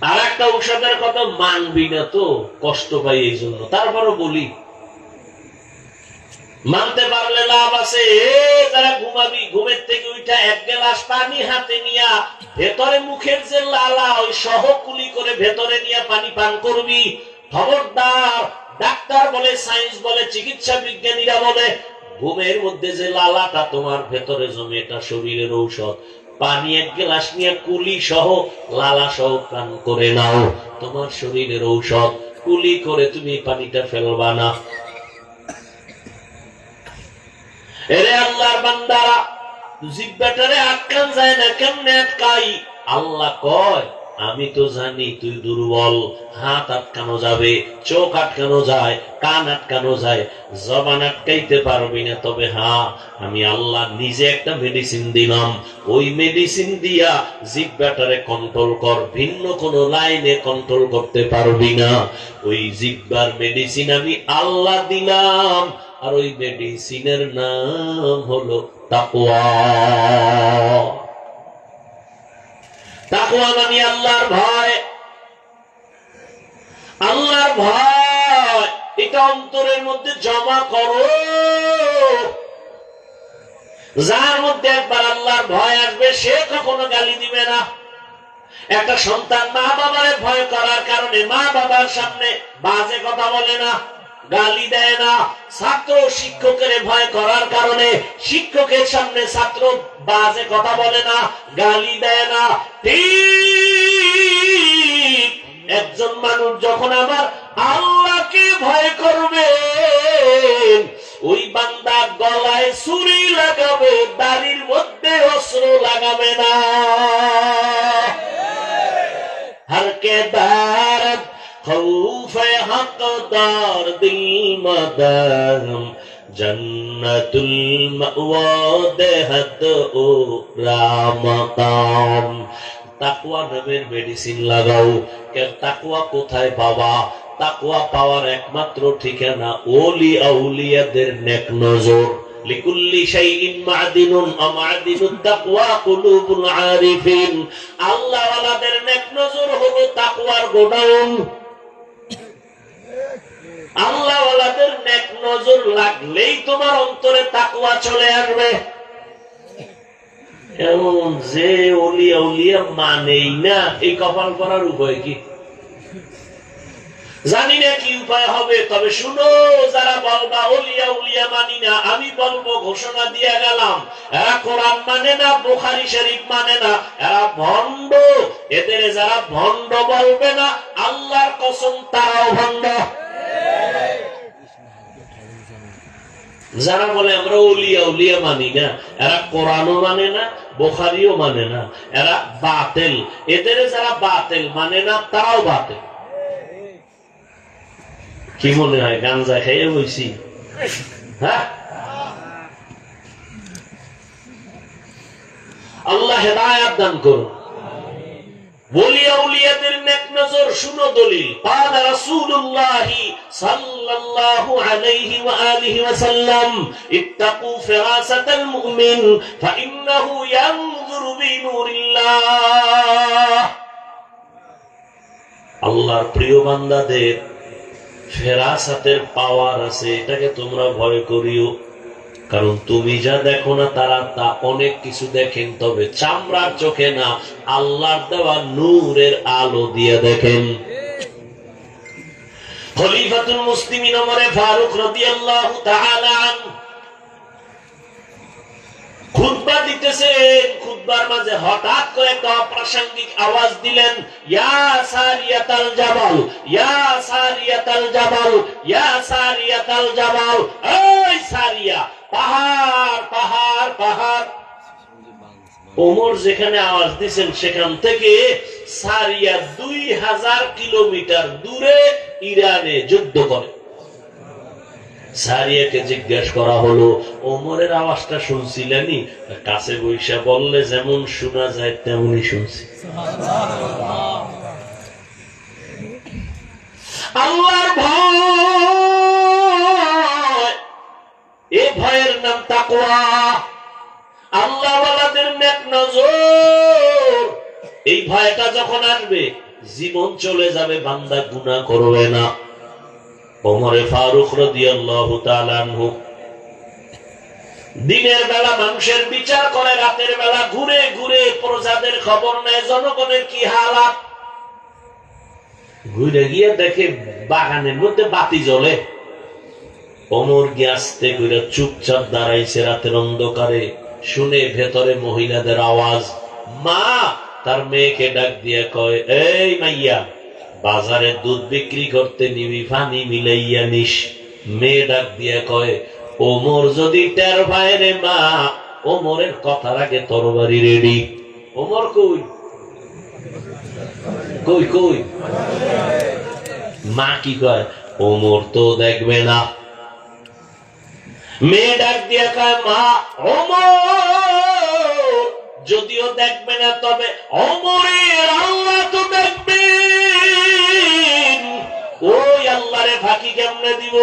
আর একটা ঔষধের কথা মানবি না তো, কষ্ট পাই এই জন্য, তারপরও বলি, মানতে পারলে লাভ আছে। যারা ঘুমাবি, ঘুমের থেকে উঠা 1 গ্লাস পানি হাতে নিয়া ভেতরে মুখের যে লালা, ওই সহ কুলি করে ভেতরে নিয়ে পানি পান করবি। খবরদার, ডাক্তার বলে, সায়েন্স বলে, চিকিৎসা বিজ্ঞানীরা বলে, ঘুমের মধ্যে যে লালাটা তোমার ভেতরে জমে, এটা শরীরের ঔষধ। পানি 1 গ্লাস নিয়ে কুলি সহ লালা সহ পান করে নাও, তোমার শরীরের ঔষধ। কুলি করে তুমি পানিটা ফেলবা না। এরে আল্লাহর বান্দারা, জিহ্বাটারে আটকান যায় না, কেমনে আটকাই? আল্লাহ কয় আমি তো জানি তুই দুর্বল। হাত আটকানো যাবে, চোখ আটকানো যায়, কান আটকানো যায়, জবান আটকাইতে পারবি না। তবে হ্যাঁ, আমি আল্লাহ নিজে একটা মেডিসিন দিলাম। ওই মেডিসিন দিয়া জিহ্বাটারে কন্ট্রোল কর, ভিন্ন কোন লাইনে কন্ট্রোল করতে পারবি না। ওই জিহ্বার মেডিসিন আমি আল্লাহ দিলাম, আর ওই মেডিসিনের নাম হলো তাকওয়া। তাকওয়া মানে আল্লাহর ভয়। আল্লাহর ভয় এটা অন্তরের মধ্যে জমা করো। যার মধ্যে একবার আল্লাহর ভয় আসবে, সে কখনো গালি দিবে না। একটা সন্তান মা বাবার ভয় করার কারণে মা বাবার সামনে বাজে কথা বলে না, গালি দেয় না। ছাত্র শিক্ষকের ভয় করার কারণে শিক্ষকের সামনে ছাত্র বাজে কথা বলে না, গালি দেয় না। ঠিক একজন মানুষ যখন আমার আল্লাহকে ভয় করবে, ওই বান্দা গলায় ছুরি লাগাবে, দাড়ির মধ্যে অস্ত্র লাগাবে না। हर के दारत खौफ हकदार दिल मदाम जन्नतुल मअवा देहत ओ रामकाम। তাকওয়া নামের মেডিসিন লাগাও। তাকওয়া কোথায় পাবা? তাকওয়া পাওয়ার একমাত্র ঠিকানা ওলি আউলিয়াদের নেক নজর। লিকুল্লি শাইইন মা'দিনুন ওয়া মা'দিনুত তাকওয়া কুলুবুল আরিফিন। আল্লাহ ওয়ালাদের নেক নজর হলো তাকওয়ার গোডাউন। আল্লাহ ওয়ালাদের নেক নজর লাগলেই তোমার অন্তরে তাকওয়া চলে আসবে। এমন যে ওলি আউলিয়া মানেই না, এই কপাল করার উপায় কি? জানি না কি উপায় হবে। তবে শুনো, যারা বলবা ওলিয়া উলিয়া মানি না, আমি বলবো, ঘোষণা দিয়ে গেলাম, এরা কোরআন মানে না, বুখারী শরীফ মানে না, এরা ভণ্ড। এদের যারা ভণ্ড বলবে না, আল্লাহর কসম তারাও ভণ্ড। যারা বলে আমরা ওলিয়া উলিয়া মানি না, এরা কোরআনও মানে না, বুখারীও মানে না, এরা বাতিল। এদের যারা বাতিল মানে না, তারাও বাতিল। কি মনে হয় গাঞ্জা খেয়ে বইছি? হ্যাঁ, আল্লাহ হেদায়েত দান করুন। ওলিয়া উলিয়াদের নেক নজর শুনো দলিল। قال رسول الله صلى الله عليه واله وسلم اتقوا فراسة المؤمن فانه ينظر بنور الله। আল্লাহর প্রিয় বান্দাদের ফেরাসাতের পাওয়ার আছে, এটাকে তোমরা ভয় করিও। কারণ তুমি যা দেখো না, তারা তা অনেক কিছু দেখেন, তবে চামড়ার চোখে না, আল্লাহর দেওয়া নূরের আলো দিয়ে দেখেন। খলিফাতুল মুসলিমিন ওমর ফারুক রাদিয়াল্লাহু তাআলা আনহু খুতবা দিতেছেন। খুতবার মাঝে হঠাৎ করে একটা অপ্রাসঙ্গিক আওয়াজ দিলেন, ইয়া সারিয়াতাল জাবাল, ইয়া সারিয়াতাল জাবাল, ইয়া সারিয়াতাল জাবাল। এই সারিয়া, পাহাড় পাহাড় পাহাড়। ওমর যেখানে আওয়াজ দিয়েছেন সেখান থেকে সারিয়া 2000 কিলোমিটার দূরে ইরানে যুদ্ধ করে। সারিয়াকে জিজ্ঞাসা করা হলো, ওমরের আওয়াজটা শুনছিলেনি? কাছে বৈশা বললে যেমন শোনা যায় তেমনই শুনছি। আল্লাহর ভয়, এই ভয়ের নাম তাকওয়া। আল্লাহ ওয়ালাদের নেক নজর। এই ভয়টা যখন আসবে, জীবন চলে যাবে, বান্দা গুনাহ করবে না। ওমরে ফারুক রাদিয়াল্লাহু তাআলা আনহু দিনের বেলা মানুষের বিচার করে, রাতের বেলা ঘুরে ঘুরে প্রজাদের খবর নেয়, জনগণের কি হালাত। ঘুরে গিয়ে দেখে বাগানের মধ্যে বাতি জ্বলে। ওমর গিয়ে আস্তে করে চুপচাপ দাঁড়াইছে রাতের অন্ধকারে। শুনে ভেতরে মহিলাদের আওয়াজ। মা তার মেয়েকে ডাক দিয়ে কয়, এই মাইয়া, বাজারে দুধ বিক্রি করতে নিবি, পানি মিলাইয়া নিস। মেয়ে ডাক দিয়ে কয়, ওমর যদি টের পায় রে মা, ওমরের কথার আগে তরবারি রেডি। ওমর কই কই কই? মা কি কয়? ওমর তো দেখবে না। মেয়ে ডাক দিয়া কয়, মা ওমর যদিও দেখবে না, তবে ওমরের আল্লাহ তো দেখবেন। ওই আল্লাহরে ফাঁকি কেমনে দিব?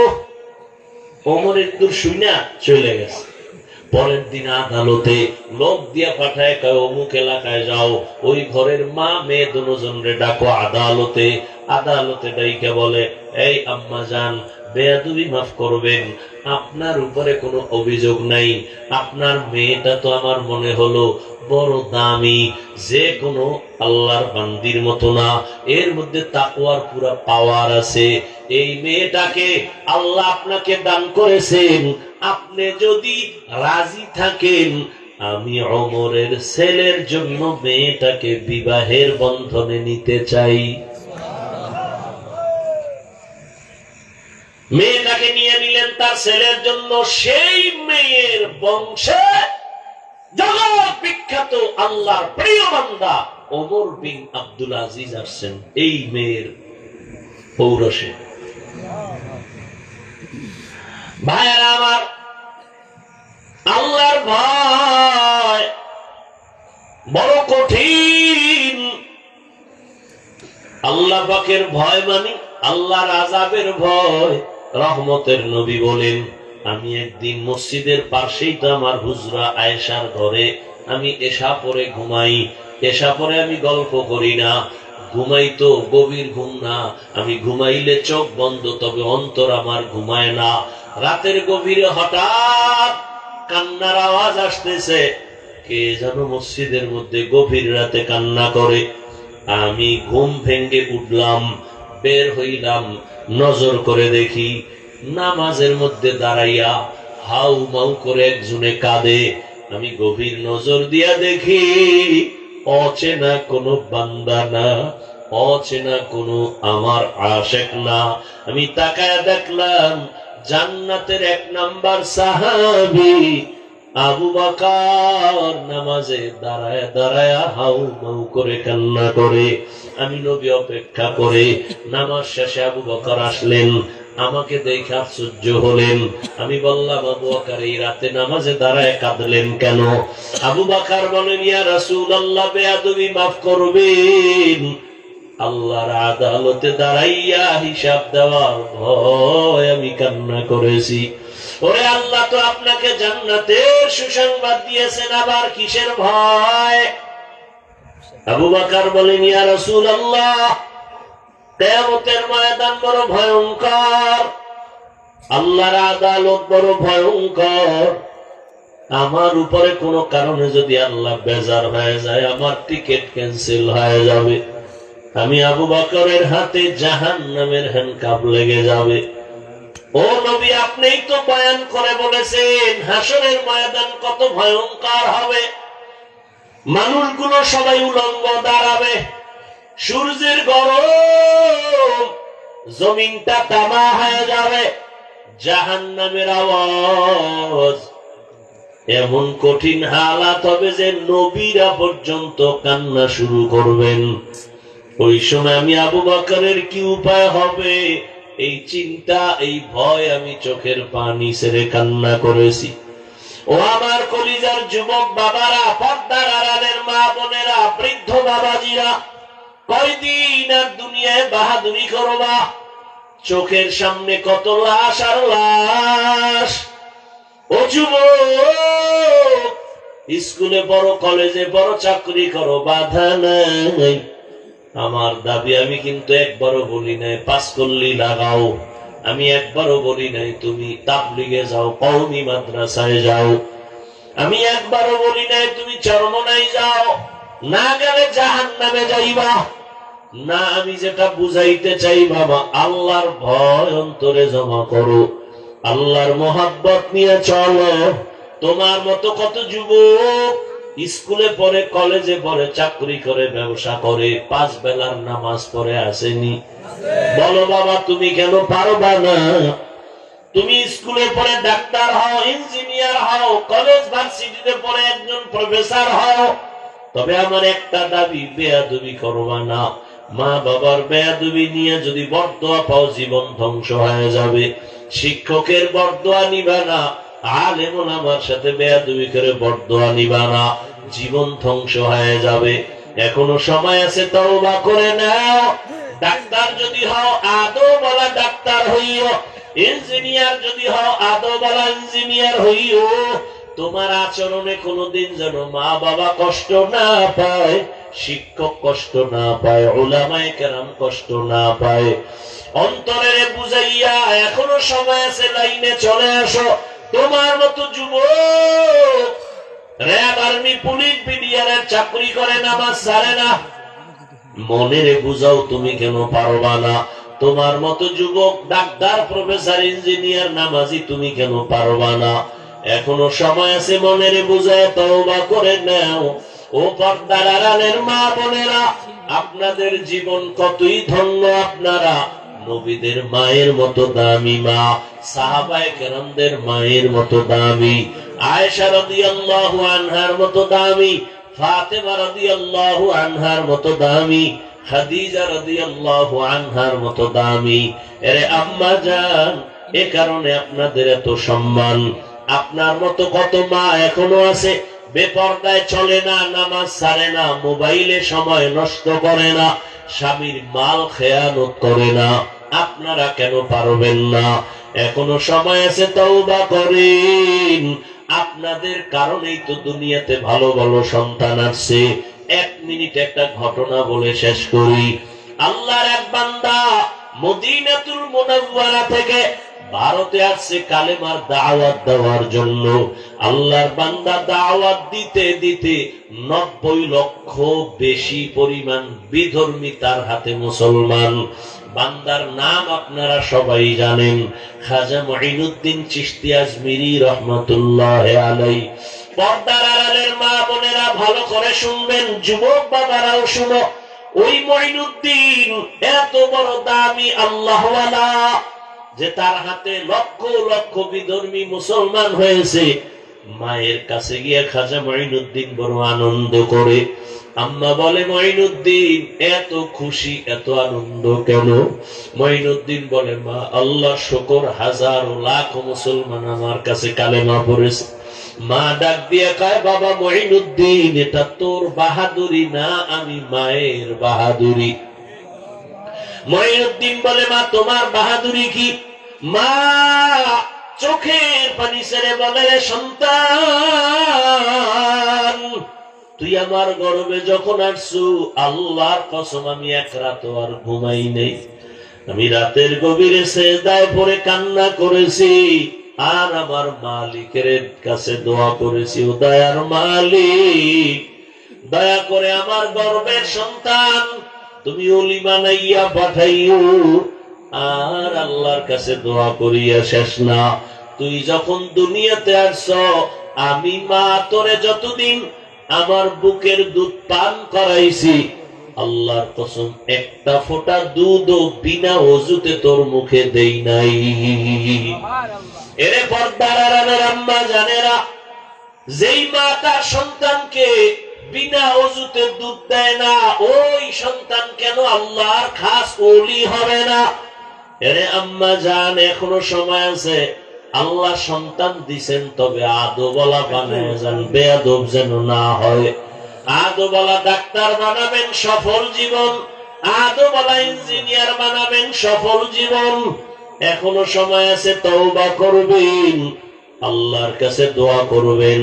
ওমরের দূর শুইনা চলে গেছে। পরের দিন আদালতে লোক দিয়া পাঠায়, কয় অমুক এলাকায় যাও, ওই ঘরের মা মেয়ে দুজন রে ডাকো আদালতে। আদালতে ডাইকে বলে, এই আম্মা জান, বেয়াদবি মাফ করবেন, আপনার উপরে কোনো অভিযোগ নাই। আপনার মেয়েটা তো আমার মনে হলো বড় দামি, যে কোনো আল্লাহর বান্দির মতো না, এর মধ্যে তাকওয়ার পুরা পাওয়ার আছে। এই মেয়েটাকে আল্লাহ আপনাকে দান করেছেন, আপনি যদি রাজি থাকেন, আমি ওমরের ছেলের জন্য মেয়েটাকে বিবাহের বন্ধনে নিতে চাই। মেয়েটাকে নিয়ে নিলেন তার ছেলের জন্য। সেই মেয়ের বংশে জগৎ বিখ্যাত আল্লাহর প্রিয় বান্দা ওমর বিন আব্দুল আজিজ আসছেন এই মেয়ের পৌরসে। ভাইয়েরা আমার, আল্লাহর ভয় বড় কঠিন। আল্লাহ পাকের ভয় মানে আল্লাহর আযাবের ভয়। রহমতের নবী বলেন, আমি একদিন মসজিদের পাশেই তো আমার হুজরা আয়েশার ঘরে আমি এশা পরে ঘুমাই। এশা পরে আমি গল্প করি না, ঘুমাই তো গভীর ঘুম না, আমি ঘুমাইলে চোখ বন্ধ, তবে অন্তর আমার ঘুমায় না। রাতের গভীরে হঠাৎ কান্নার আওয়াজ আসতেছে। কে যেন মসজিদের মধ্যে গভীর রাতে কান্না করে। আমি ঘুম ভেঙ্গে উঠলাম, বের হইলাম, নজর করে দেখি নামাজের মধ্যে দাঁড়াইয়া হাউ মাউ করে একজনে কাঁদে। আমি গভীর নজর দিয়া দেখি অচেনা কোনো বান্দা না, অচেনা কোনো আমার আশিক না। আমি তাকায়া দেখলাম জান্নাতের 1 নাম্বার সাহাবী আবু বকর নামাজে দাঁড়ায় দাঁড়ায় হাউ মাউ করে কান্না করে। আমি নবী অপেক্ষা করে, নামাজ শেষে আবু বকর আসলেন, আমাকে দেখে আশ্চর্য হলেন। আমি বললাম, আবু বকর এই রাতে নামাজে দাঁড়ায় কাঁদলেন কেন? আবু বকর বলেন, ইয়া রাসূলুল্লাহ, বেয়াদবি মাফ করবেন, আল্লাহর আদালতে দাঁড়াইয়া হিসাব দেওয়ার ভয় আমি কান্না করেছি। ওরে আল্লাহ তো আপনাকে জান্নাতের সুসংবাদ দিয়েছেন, আবার কিসের ভয়? আবু বকর বলেন, ইয়া রাসূলুল্লাহ, কিয়ামতের ময়দান বড় ভয়ঙ্কর, আল্লাহর আদালত বড় ভয়ঙ্কর। আমার উপরে কোনো কারণে যদি আল্লাহ বেজার হয়ে যায়, আমার টিকিট ক্যান্সেল হয়ে যাবে। আমি আবু বকরের হাতে জাহান্নামের হ্যান্ডকাপ লেগে যাবে। ও নবী, আপনিই তো বয়ান করে বলেছেন হাসরের ময়দান কত ভয়ঙ্কর হবে। মানুষগুলো সবাই উলঙ্গ দাঁড়াবে, সূর্যের গরম, জমিনটা তামা হয়ে যাবে, জাহান্নামের আওয়াজ, এমন কঠিন হালাত হবে যে নবীরা পর্যন্ত কান্না শুরু করবেন। ওই সময় আমি আবু বকরের কি উপায় হবে, এই চিন্তা, এই ভয়, আমি চোখের পানি ছেড়ে কান্না করেছি। ও আমার কলিজার যুবক বাবারা, পর্দার আড়ালের মা বোনেরা, বৃদ্ধ বাবাজিরা, কয়দিন আর দুনিয়ায় বাহাদুরি করবা? চোখের সামনে কত লাশ আর লাশ। ও যুবক, স্কুলে পড়ো, কলেজে পড়ো, চাকরি করো, বাধা নাই। আমার দাবি, আমি কিন্তু একবারও বলি নাই পাস করলি লাগাও, আমি একবারও বলি নাই তুমি তাবলিগে যাও, কওমি মাদ্রাসায় যাও, আমি একবারও বলি নাই তুমি চরমনাই যাও, না গেলে জাহান্নামে যাইবা না। আমি যেটা বুঝাইতে চাই বাবা, আল্লাহর ভয় অন্তরে জমা করো, আল্লাহর মহাব্বত নিয়ে চলো। তোমার মতো কত যুবক স্কুলে পড়ে, কলেজে পড়ে, চাকরি করে, ব্যবসা করে, 5 বেলার নামাজ পড়ে আসেনি। বলো বাবা, তুমি কেন পারবা না? তুমি স্কুলে পড়ে ডাক্তার হও, ইঞ্জিনিয়ার হও, কলেজ ভার্সিটিতে পড়ে একজন প্রফেসর হও, তবে আমার একটা দাবি, বেয়াদবি করবা না। মা বাবার বেয়াদবি নিয়ে যদি বরদোয়া পাও, জীবন ধ্বংস হয়ে যাবে। শিক্ষকের বরদোয়া নিবা না, আলেম ওলামার সাথে বেয়াদবি করে বরদোয়া নিবা না, জীবন ধ্বংস হয়ে যাবে। এখনো সময় আছে, তওবা করে নাও। ডাক্তার যদি হও, আদৌ বলা ডাক্তার হইও। ইঞ্জিনিয়ার যদি হও, আদৌ বলা ইঞ্জিনিয়ার হইও। তোমার আচরণে কোনদিন যেন মা বাবা কষ্ট না পায়, শিক্ষক কষ্ট না পায়, উলামায়ে কেরাম কষ্ট না পায়। অন্তরে বুঝাইয়া এখনো সময় আছে, লাইনে চলে আসো। তোমার মতো যুবক র‍্যাব, আর্মি, পুলিশ, বিডিআরের চাকরি করে, নামাজ ছাড়ে না। মনের বুঝাও তুমি কেন পারবা না? তোমার মতো যুবক ডাক্তার, প্রফেসর, ইঞ্জিনিয়ার, নামাজি তুমি কেন পারবা না? এখনো সময় আছে, মনের বুঝায় তওবা করে নাও। ও পর্দার আড়ালের মা বোনেরা, আপনাদের জীবন কতই ধন্য। আপনারা নবীদের মায়ের মতো দামি মা, সাহাবায়ে কেরামদের মায়ের মতো দামি, আয়েশা রাদিয়াল্লাহু আনহার মতো দামি, ফাতেমা রাদিয়াল্লাহু আনহার মতো দামি, খাদিজা রাদিয়াল্লাহু আনহার মতো দামি। এরে আম্মা জান, এ কারণে আপনাদের এত সম্মান। আপনার মতো কত মা এখনো আছে, বেপরদায় চলে না, নামাজ ছাড়ে না, মোবাইলে সময় নষ্ট করে না, স্বামীর মাল খেয়ানত করে না। আপনারা কেন পারবেন না? এখনো সময় আছে, তওবা করেন। আপনাদের কারণেই তো দুনিয়াতে ভালো ভালো সন্তান আসছে। 1 মিনিট একটা ঘটনা বলে শেষ করি। আল্লাহর এক বান্দা মদিনাতুল মুনাওয়ারা থেকে ভারতে আসছে কালেমার দাওয়াত দেওয়ার জন্য। আল্লাহর বান্দা দাওয়াত দিতে দিতে 90 লক্ষ বেশি পরিমাণ বিধর্মী তার হাতে মুসলমান। বান্দার নাম আপনারা সবাই জানেন, খাজা মুঈনুদ্দিন চিশতি আজমিরি রহমাতুল্লাহ আলাইহি। পর্দার আড়ালের মা বোনেরা ভালো করে শুনবেন, যুবক বাবারাও শুনো। ওই মুঈনুদ্দিন এত বড় দামি আল্লাহওয়ালা যে তার হাতে লক্ষ লক্ষ বিধর্মী মুসলমান হয়েছে। মায়ের কাছে গিয়ে খাজা মুঈনুদ্দিন বড় আনন্দ করে। আম্মা বলে, মুঈনুদ্দিন এত খুশি, এত আনন্দ কেন? মুঈনুদ্দিন বলে, মা আল্লাহ শুকর, হাজার লাখ মুসলমান আমার কাছে কালেমা পড়েছে। মা ডাক দিয়ে কয়, বাবা মুঈনুদ্দিন, এটা তোর বাহাদুরি না, আমি মায়ের বাহাদুরি। মুঈনুদ্দিন বলে, মা তোমার বাহাদুরি কি? মা চোখের পানি ছেড়ে বলে, সন্তান, তুই আমার গর্ভে যখন আসছু, আল্লাহর কসম আমি এক রাত আর ঘুমাই নেই। আমি রাতের গভীরে সেজদায় পড়ে কান্না করেছি, আর আমার মালিকের কাছে দোয়া করেছি, ও দয়ার মালিক, দয়া করে আমার গর্ভের সন্তান তুমি ওলি বানাইয়া পাঠাইও। আর আল্লাহর কাছে দোয়া করিয়া শেষ না। তুই যখন দুনিয়াতে আসছ, আমি মা তোরে যতদিন আমার বুকের দুধ পান করাইছি, আল্লাহর কসম একটা ফোঁটা দুধও বিনা ওযুতে তোর মুখে দেই নাই। এরে পর্দার আড়ালের আম্মা জানেরা, যেই মা তার সন্তানকে বিনা ওযুতে দুধ দেয় না, ওই সন্তান কেন আল্লাহর খাস ওলি হবে না? এরে আম্মা জান, এখনো সময় আছে। আল্লাহ সন্তান দিছেন, তবে আদবওয়ালা বানায় যান, বেয়াদব যেন না হয়। আদবওয়ালা ডাক্তার বানাবেন, সফল জীবন। আদবওয়ালা ইঞ্জিনিয়ার বানাবেন, সফল জীবন। এখনো সময় আছে, তওবা করবেন, আল্লাহর কাছে দোয়া করবেন।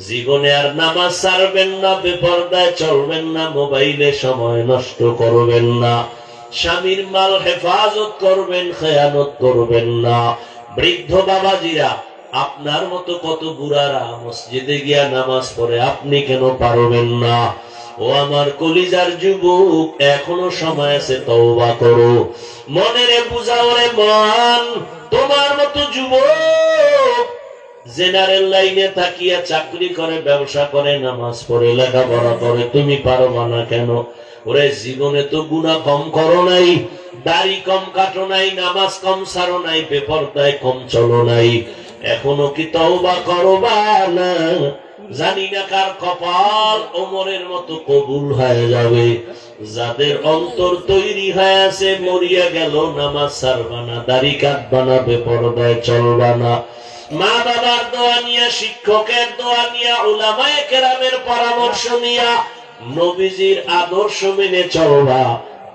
জীবনে আর নামাজ ছাড়বেন না, বেপরদায় চলবেন না, মোবাইলে সময় নষ্ট করবেন না, স্বামীর মাল হেফাজত করবেন, খেয়ানত করবেন না। বৃদ্ধ বাবাজিরা, আপনার মতো কত বুড়ারা মসজিদে গিয়া নামাজ পড়ে, আপনি কেন পারবেন না? ও আমার কলিজার যুবক, এখনো সময় আছে, তওবা করো। মনেরে বুঝাও রে মন, তোমার মতো যুবক জেনারেল লাইনে থাকিয়া চাকরি করে, ব্যবসা করে, নামাজ পড়ে, লেখাপড়া করে, তুমি পারবা না কেন? ওরে জীবনে তো গুনাহ কম করো নাই, দাড়ি কম কাটো নাই, নামাজ কম ছাড়ো নাই, বেপরদায় কম চলো নাই, এখনো কি তওবা করবা না? জানি না কার কপাল ওমরের মতো কবুল হয়ে যাবে। যাদের অন্তর তৈরি হয়ে আছে, মরিয়া গেল নামাজ ছাড়বা না, দাড়ি কাটবা না, বেপরদায় চলবা না, মা বাবার দোয়া নিয়া, শিক্ষকের দোয়া নিয়া, উলামায়ে কেরামের পরামর্শ নিয়া, নবীজির আদর্শ মেনে চলবা।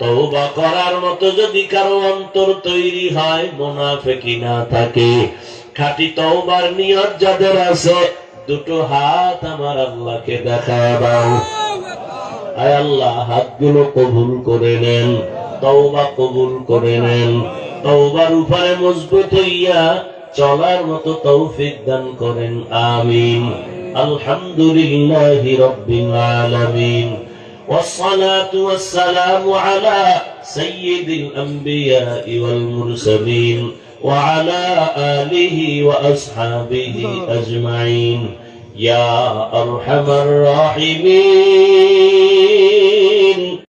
তওবা করার মতো যদি কারো অন্তর তৈরি হয়, মুনাফিকি না থাকে, খাঁটি তওবার নিয়ত যাদের আছে, দুটো হাত আমার আল্লাহকে দেখায় দাও। আয় আল্লাহ, হাতগুলো কবুল করে নেন, তওবা কবুল করে নেন, তওবার উপরে মজবুত হইয়া চলার মতো তৌফিক দান করেন, আমিন। আলহামদুলিল্লাহি রাব্বিল আলামিন, والصلاة والسلام على سيد الأنبياء والمرسلين وعلى آله وأصحابه أجمعين يا أرحم الراحمين.